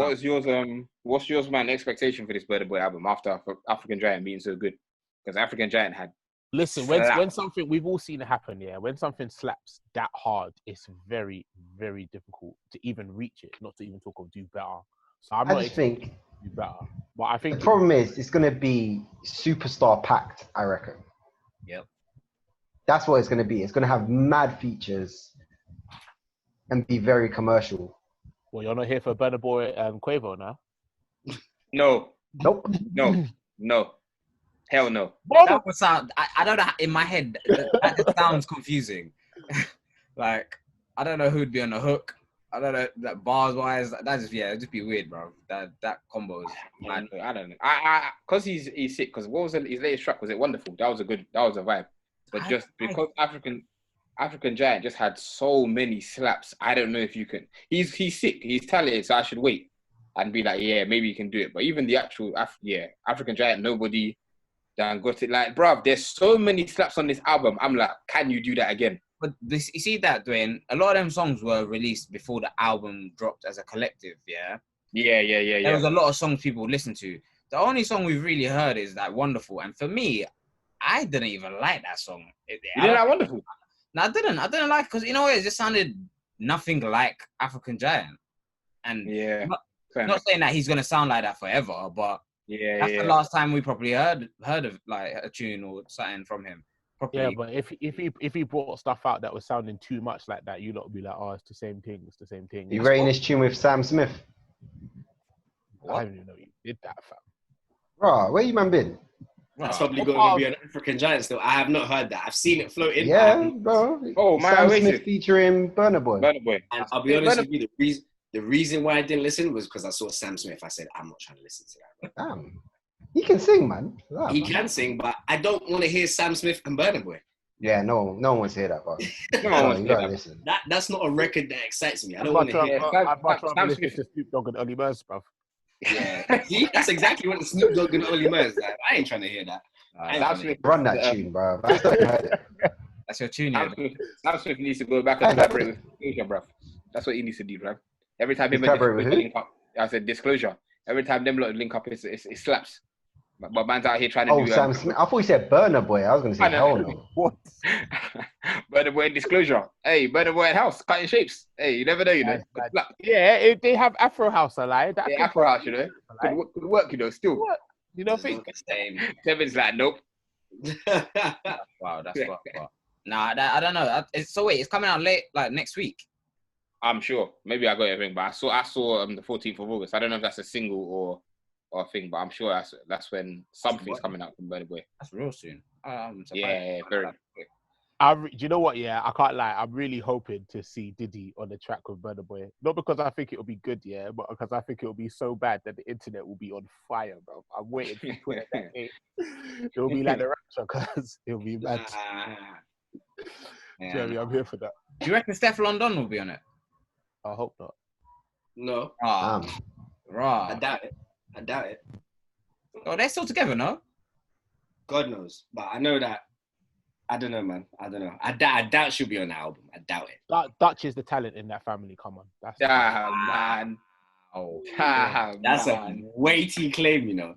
Speaker 2: What's yours, man? Expectation for this Burna Boy album after African Giant being so good? Because African Giant had.
Speaker 5: Listen, when something, we've all seen it happen, yeah. When something slaps that hard, it's very, very difficult to even reach it. Not to even talk of do better. So I just think do better. But I think
Speaker 3: the problem is it's going to be superstar packed. I reckon.
Speaker 7: Yep.
Speaker 3: That's what it's going to be. It's going to have mad features and be very commercial.
Speaker 5: Well, you're not here for Burna Boy and Quavo now?
Speaker 2: No.
Speaker 3: Nope.
Speaker 2: No. Hell no.
Speaker 7: That would sound. I don't know. In my head, that sounds confusing. Like, I don't know who'd be on the hook. I don't know that bars wise. That just it'd just be weird, bro. That combo is.
Speaker 2: I don't know. Cause he's sick. Cause what was his latest track? Was it Wonderful? That was a vibe. But just because African Giant just had so many slaps, I don't know if you can. He's sick. He's talented, so I should wait and be like, yeah, maybe you can do it. But even the actual African Giant, nobody done got it. Like, bruv, there's so many slaps on this album. I'm like, can you do that again?
Speaker 7: But you see that, Dwain, a lot of them songs were released before the album dropped as a collective, yeah?
Speaker 2: Yeah.
Speaker 7: There was a lot of songs people listened to. The only song we've really heard is that Wonderful. And for me, I didn't even like that song.
Speaker 2: You didn't like Wonderful?
Speaker 7: No, I didn't like it because, you know what, it just sounded nothing like African Giant. And not saying that he's going to sound like that forever, but that's the last time we probably heard of like a tune or something from him. Properly.
Speaker 5: Yeah, but if he brought stuff out that was sounding too much like that, you lot would be like, oh, it's the same thing. It's the same thing.
Speaker 3: You rating this tune with Sam Smith?
Speaker 5: I don't even know you did that, fam.
Speaker 3: Bro, where you man been?
Speaker 1: That's probably going to be an African Giant still. I have not heard that. I've seen it floating.
Speaker 3: Yeah, bro.
Speaker 2: Oh, man.
Speaker 3: Sam Smith featuring Burna Boy.
Speaker 1: And I'll be honest with you, the reason why I didn't listen was because I saw Sam Smith. I said, I'm not trying to listen to that.
Speaker 3: Damn. He can sing, man.
Speaker 1: He can sing, but I don't want to hear Sam Smith and Burna Boy.
Speaker 3: Yeah, no one wants to hear that, bro.
Speaker 2: You gotta
Speaker 3: listen.
Speaker 1: That's not a record that excites me. I don't want to hear.
Speaker 5: I'd much rather listen to Snoop Dogg and Oli Murs, bro.
Speaker 1: Yeah, see, that's exactly what the Snoop Dogg and Oli Murs. Like, I ain't trying to hear that.
Speaker 3: Run that tune, bro. I still haven't heard it.
Speaker 7: That's your tune,
Speaker 2: Sam Smith needs to go back and collaborate with Disclosure, bro. That's what he needs to do, bro. Every time him and Disclosure link up, I said Disclosure. Every time them lot link up, it slaps. But man's out here trying to do...
Speaker 3: Sam Smith. I thought you said Burna Boy. I was going to say, hell no.
Speaker 5: What?
Speaker 2: Burna Boy and Disclosure. Hey, Burna Boy and House, cutting shapes. Hey, you never know, you know.
Speaker 5: Yeah, they have Afro House, I lied.
Speaker 2: Afro House, you know. Could work, you know, still.
Speaker 5: What? You don't think?
Speaker 2: Tevin's like, nope.
Speaker 7: Wow, that's wow. Nah, I don't know. So wait, it's coming out late, like next week.
Speaker 2: I'm sure. Maybe I got everything, but I saw the 14th of August. I don't know if that's a single or a thing, but I'm sure that's when something's coming out from Burna Boy.
Speaker 7: That's real soon.
Speaker 2: Yeah, very.
Speaker 5: Do you know what? Yeah, I can't lie. I'm really hoping to see Diddy on the track with Burna Boy. Not because I think it'll be good, yeah, but because I think it'll be so bad that the internet will be on fire, bro. I'm waiting for Twitter that day. It'll be like the rapture, because it'll be mad. Jeremy, I'm here for that.
Speaker 7: Do you reckon Steph London will be on it?
Speaker 5: I hope not.
Speaker 1: No,
Speaker 3: Damn.
Speaker 7: Right.
Speaker 1: I doubt it.
Speaker 7: Oh, they're still together, no?
Speaker 1: God knows, but I know that. I don't know, man. I don't know. I doubt she'll be on the album. I doubt it.
Speaker 5: Dutch is the talent in that family. Come on, that's
Speaker 2: Man.
Speaker 7: Oh,
Speaker 1: That's
Speaker 7: man.
Speaker 1: a weighty claim, you know.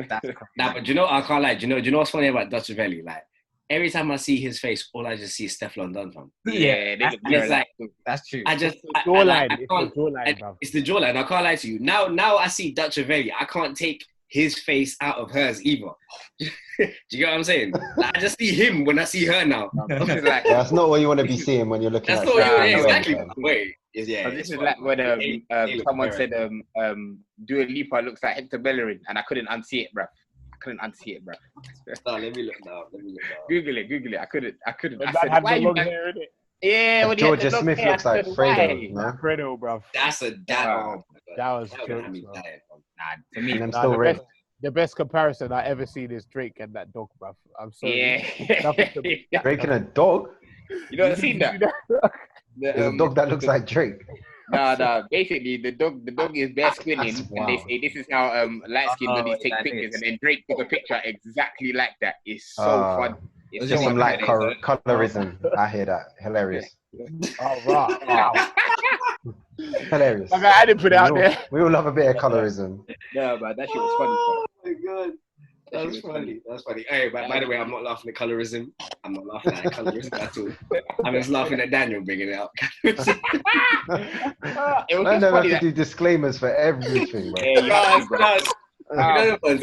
Speaker 7: That's
Speaker 1: Nah, but you know, I can't lie. Do you know what's funny about Dutch Valley? Like, every time I see his face, all I just see is Steph London from.
Speaker 2: Yeah, they look
Speaker 1: It's like,
Speaker 7: That's true.
Speaker 5: it's the jawline. Bro.
Speaker 1: It's the jawline. I can't lie to you. Now I see Dutch Valley. I can't take his face out of hers either. Do you get what I'm saying? Like, I just see him when I see her now. It's like,
Speaker 3: That's not what you want to be seeing when you're looking
Speaker 1: that's
Speaker 3: at
Speaker 1: not what you
Speaker 3: Steph
Speaker 1: exactly.
Speaker 3: London.
Speaker 1: Wait, yeah.
Speaker 2: This is
Speaker 1: it's
Speaker 2: like when
Speaker 1: They
Speaker 2: someone
Speaker 1: look
Speaker 2: said Dua Lipa looks like Hector Bellerin, and I couldn't unsee it, bro.
Speaker 1: Oh, let me look now.
Speaker 2: Google it. I couldn't.
Speaker 5: When
Speaker 2: I
Speaker 5: that
Speaker 2: said,
Speaker 5: had
Speaker 2: why
Speaker 5: the
Speaker 2: you?
Speaker 5: long hair in it.
Speaker 2: Yeah, when he had
Speaker 3: Georgia
Speaker 2: the long
Speaker 3: Smith
Speaker 2: hair,
Speaker 3: looks
Speaker 2: I
Speaker 3: like
Speaker 2: said,
Speaker 3: Fredo,
Speaker 2: why?
Speaker 3: man.
Speaker 5: Fredo, bro.
Speaker 1: That's a damn. Oh my God.
Speaker 5: That was
Speaker 1: That would have
Speaker 5: jokes,
Speaker 1: me
Speaker 5: bro.
Speaker 1: dying, bro.
Speaker 7: Nah, for me,
Speaker 3: And I'm
Speaker 5: Nah,
Speaker 3: still red.
Speaker 5: the best comparison I ever seen is Drake and that dog, bro. I'm sorry.
Speaker 2: Yeah.
Speaker 5: Nothing to beat that.
Speaker 3: Drake and a dog?
Speaker 2: You know, seen that?
Speaker 3: There's a dog that looks like Drake.
Speaker 2: No. Basically, the dog is bare spinning,
Speaker 3: That's
Speaker 2: and they
Speaker 3: wild.
Speaker 2: say this is how light-skinned bodies take
Speaker 7: that
Speaker 2: pictures,
Speaker 7: is.
Speaker 2: and then Drake took a picture exactly like that. It's so fun. It's
Speaker 3: Just
Speaker 2: so
Speaker 3: some like
Speaker 2: fun.
Speaker 3: colorism. I hear that. Hilarious.
Speaker 5: Oh, right.
Speaker 3: Hilarious.
Speaker 5: Like, I didn't put it out there.
Speaker 3: We all love a bit of colorism.
Speaker 2: No, but that shit was funny.
Speaker 1: Oh my God.
Speaker 2: That
Speaker 1: That's
Speaker 2: shit was
Speaker 1: funny. That's funny. Hey, but by the way, I'm not laughing at colorism. I'm not laughing at colorism at all. I'm just laughing at Daniel bringing it up.
Speaker 2: It was
Speaker 3: I
Speaker 2: just
Speaker 3: never
Speaker 2: funny
Speaker 3: have to do disclaimers for everything, bro.
Speaker 2: Yeah, you have to, bro.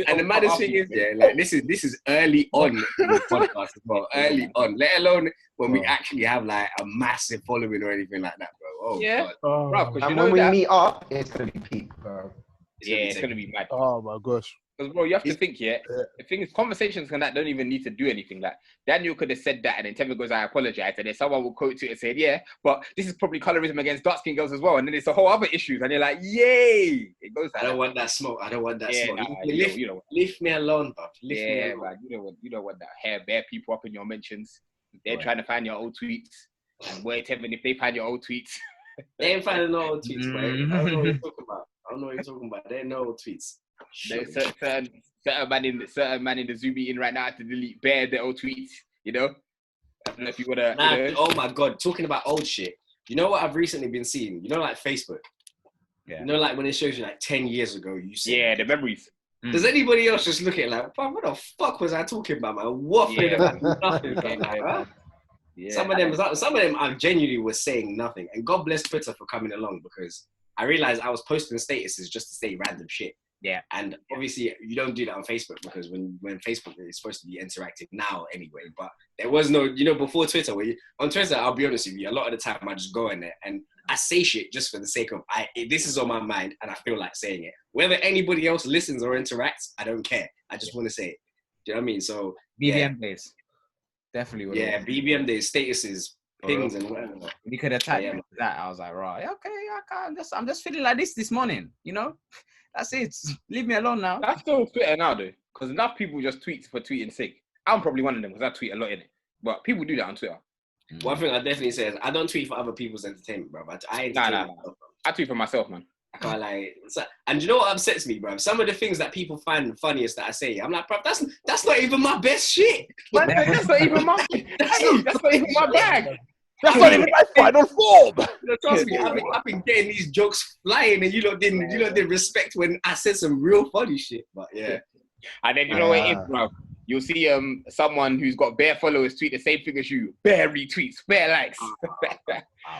Speaker 1: And the maddest thing is, yeah, like this is early on in the podcast as well. Early on, let alone when we actually have like a massive following or anything like that, bro. Oh,
Speaker 2: Yeah.
Speaker 1: God.
Speaker 5: Oh,
Speaker 2: Bro, 'cause you
Speaker 3: And
Speaker 2: know
Speaker 3: when we
Speaker 2: that-
Speaker 3: meet up, it's gonna be peak, bro.
Speaker 2: it's gonna be mad.
Speaker 5: oh my gosh.
Speaker 2: Because bro, you have to think, the thing is, conversations like that don't even need to do anything. Like Daniel could have said that, and then Tevin goes, "I apologize," and then someone will quote it and say, "Yeah, but this is probably colorism against dark skin girls as well," and then it's a whole other issues, and you're like, "Yay!" It goes.
Speaker 1: I don't want that smoke. I don't want that smoke.
Speaker 2: Nah,
Speaker 1: Leave me alone, bro. Leave me
Speaker 2: yeah,
Speaker 1: alone.
Speaker 2: man. You don't want that hair bare people up in your mentions. They're trying to find your old tweets, and wait, Tevin, if they find your old tweets,
Speaker 1: They ain't finding no old tweets, bro. I don't know what you're talking about. They ain't no old tweets.
Speaker 2: there's certain man in the Zoom meeting right now to delete bare their old tweets. You know, I don't know if you wanna.
Speaker 1: Nah,
Speaker 2: you know?
Speaker 1: oh my God, talking about old shit. You know what I've recently been seeing? You know, like Facebook.
Speaker 7: Yeah.
Speaker 1: You know, like when it shows you like 10 years ago, you see.
Speaker 2: Yeah, the memories.
Speaker 1: Does anybody else just look at it like, what the fuck was I talking about, man? Waffling about nothing, man. Like, huh?
Speaker 2: Yeah.
Speaker 1: Some of them, I genuinely was saying nothing. And God bless Twitter for coming along, because I realized I was posting statuses just to say random shit.
Speaker 7: Yeah.
Speaker 1: And obviously you don't do that on Facebook, because when Facebook is supposed to be interactive now anyway, but there was no, before Twitter, on Twitter, I'll be honest with you, a lot of the time I just go in there and I say shit just for the sake of, this is on my mind and I feel like saying it. Whether anybody else listens or interacts, I don't care. I just want to say it. Do you know what I mean? So
Speaker 7: BBM days. Definitely.
Speaker 1: yeah, BBM days, statuses, pings and whatever.
Speaker 7: We could attack
Speaker 1: Yeah.
Speaker 7: that. I was like, right, okay, I'm just feeling like this morning, That's it. Leave me alone now.
Speaker 2: That's still Twitter now, though, because enough people just tweet for tweeting's sake. I'm probably one of them because I tweet a lot in it, but people do that on Twitter.
Speaker 1: One thing I definitely say is I don't tweet for other people's entertainment, bro. I entertain
Speaker 2: Nah.
Speaker 1: myself, bro.
Speaker 2: I tweet for myself, man.
Speaker 1: I can't like, and you know what upsets me, bro? Some of the things that people find funniest that I say, I'm like, bro, that's not even my best shit.
Speaker 2: Man, that's not even my. That's not even my bag.
Speaker 5: That's not even my final form.
Speaker 1: Trust me, I've been getting these jokes flying, and you lot didn't respect when I said some real funny shit. But yeah,
Speaker 2: And then you know what it is, bro. You'll see someone who's got bare followers tweet the same thing as you, bare retweets, bare likes.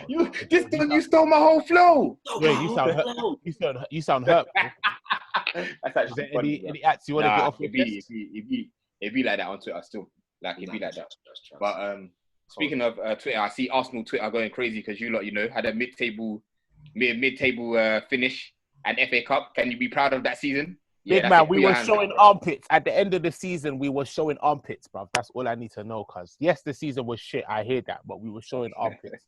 Speaker 2: You stole my whole flow.
Speaker 5: Yeah, you sound hurt. You sound hurt.
Speaker 2: That's actually
Speaker 5: Is there
Speaker 2: funny,
Speaker 5: any acts you want to get off your chest?
Speaker 2: It'd be like that on Twitter still. Like it'd be like that. But speaking of Twitter, I see Arsenal Twitter going crazy because you lot, had a mid-table finish and FA Cup. Can you be proud of that season?
Speaker 5: Big man, we were showing armpits. At the end of the season, we were showing armpits, bruv. That's all I need to know, cuz. Yes, the season was shit. I hear that, but we were showing armpits.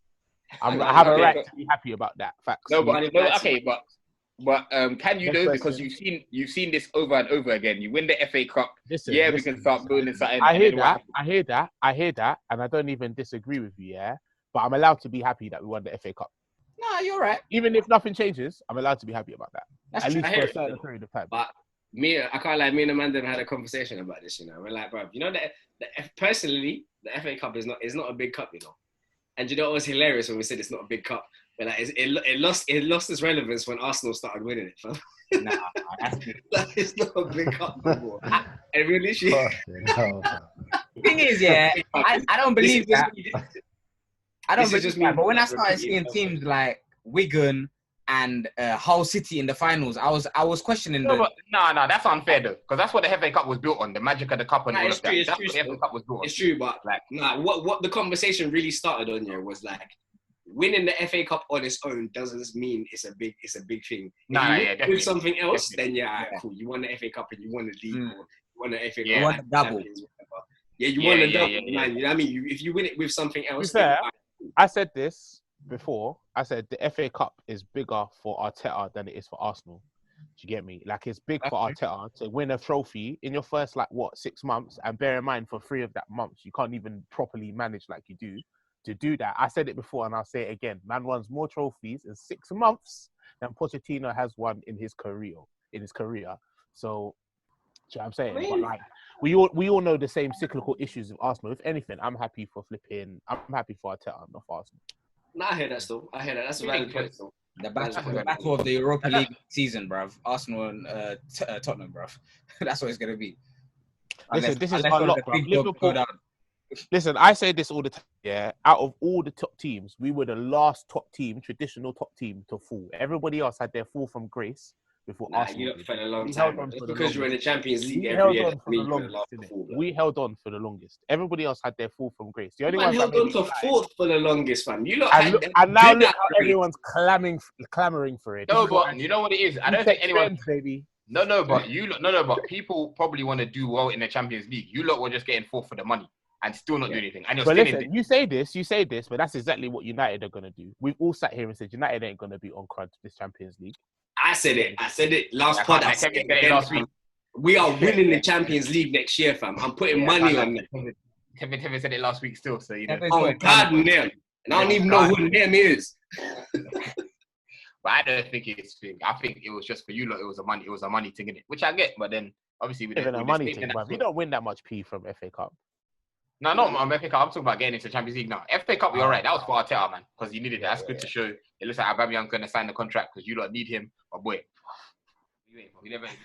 Speaker 5: I have a right to be happy about that. Facts.
Speaker 2: No, but can you know, because you've seen this over and over again. You win the FA Cup. Listen, we can start building something.
Speaker 5: I hear that, and I don't even disagree with you, yeah. But I'm allowed to be happy that we won the FA Cup.
Speaker 7: No, you're right.
Speaker 5: Even if nothing changes, I'm allowed to be happy about that.
Speaker 7: That's
Speaker 5: at
Speaker 7: true.
Speaker 5: least for a certain period of time.
Speaker 1: But I can't lie. Me and Amanda had a conversation about this. You know, we're like, bro, you know that personally, the FA Cup is not a big cup, you know. And you know what was hilarious when we said it's not a big cup? But like, it lost its relevance when Arsenal started winning it, fam.
Speaker 7: Nah,
Speaker 1: like, it's not a big cup anymore. And really,
Speaker 7: the thing is, yeah, I don't believe that. I don't believe that. But when I started seeing teams like Wigan and Hull City in the finals, I was questioning.
Speaker 2: No, that's unfair though, because that's what the FA Cup was built on, the magic of the cup and all of that. That's what the FA Cup was built on.
Speaker 1: It's true, but like, what the conversation really started on here was like, winning the FA Cup on its own doesn't mean it's a big thing.
Speaker 2: Definitely.
Speaker 1: With something else,
Speaker 2: Definitely.
Speaker 1: then cool. You won the FA Cup and you won the league, or you won the FA Cup,
Speaker 7: you won the double.
Speaker 1: Yeah, you won the double, man. You know what I mean? If you win it with something else,
Speaker 5: I said this before. I said the FA Cup is bigger for Arteta than it is for Arsenal. Do you get me? Like, it's big for Arteta to win a trophy in your first 6 months, and bear in mind, for 3 of that months you can't even properly manage like you do. To do that, I said it before and I'll say it again. Man won more trophies in 6 months than Pochettino has won in his career. So, do you know what I'm saying? Really? But like, we all know the same cyclical issues of Arsenal. If anything, I'm happy for Arteta, not for Arsenal.
Speaker 1: Nah, I hear that still. I hear that. That's a valid point still.
Speaker 7: The battle of the Europa League season, bruv. Arsenal and Tottenham, bruv. That's what it's gonna be.
Speaker 5: Listen, this is a lot, bruv. Liverpool. Listen, I say this all the time. Yeah, out of all the top teams, we were the last traditional top team to fall. Everybody else had their fall from grace before Arsenal.
Speaker 1: You fell a long time. Just because you're in the Champions League every year,
Speaker 5: we held on for the longest. Everybody else had their fall from grace. The only
Speaker 1: one held on to fourth for the longest, fam. You lot
Speaker 5: and now look how everyone's clamoring for it.
Speaker 2: No, but you know what it is. I don't think anyone, baby. No, but people probably want to do well in the Champions League. You lot were just getting fourth for the money and still not doing anything. And
Speaker 5: but listen, you say this, but that's exactly what United are going to do. We've all sat here and said United ain't going to be on crunch this Champions League.
Speaker 1: I said it last pod. I said it last week. We are winning the Champions League next year, fam. I'm putting money on it.
Speaker 2: Tevin said it last week still, so you know.
Speaker 1: Oh, pardon them. And I don't even know who them is.
Speaker 2: But I don't think it's thing. I think it was just for you lot. It was a money thing in it, which I get. But then obviously we
Speaker 5: even a money thing. But we don't win that much P from FA Cup.
Speaker 2: No, not FA Cup. I'm talking about getting into Champions League now. FA Cup, you're right. That was for Arteta, man, because you needed it. That's good to show. It looks like Aubameyang's going to sign the contract because you lot need him. But boy,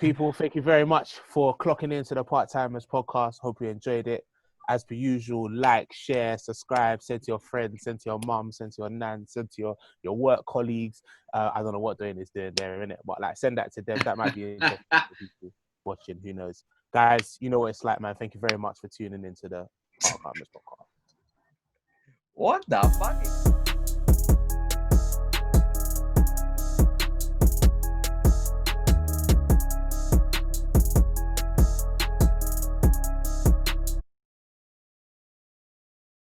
Speaker 5: people, thank you very much for clocking into the Part Timers podcast. Hope you enjoyed it. As per usual, like, share, subscribe, send to your friends, send to your mum, send to your nan, send to your work colleagues. I don't know what Dwain is doing there, innit? But send that to them. That might be interesting for people watching. Who knows? Guys, you know what it's like, man. Thank you very much for tuning into the Part Timers podcast.
Speaker 7: What the fuck is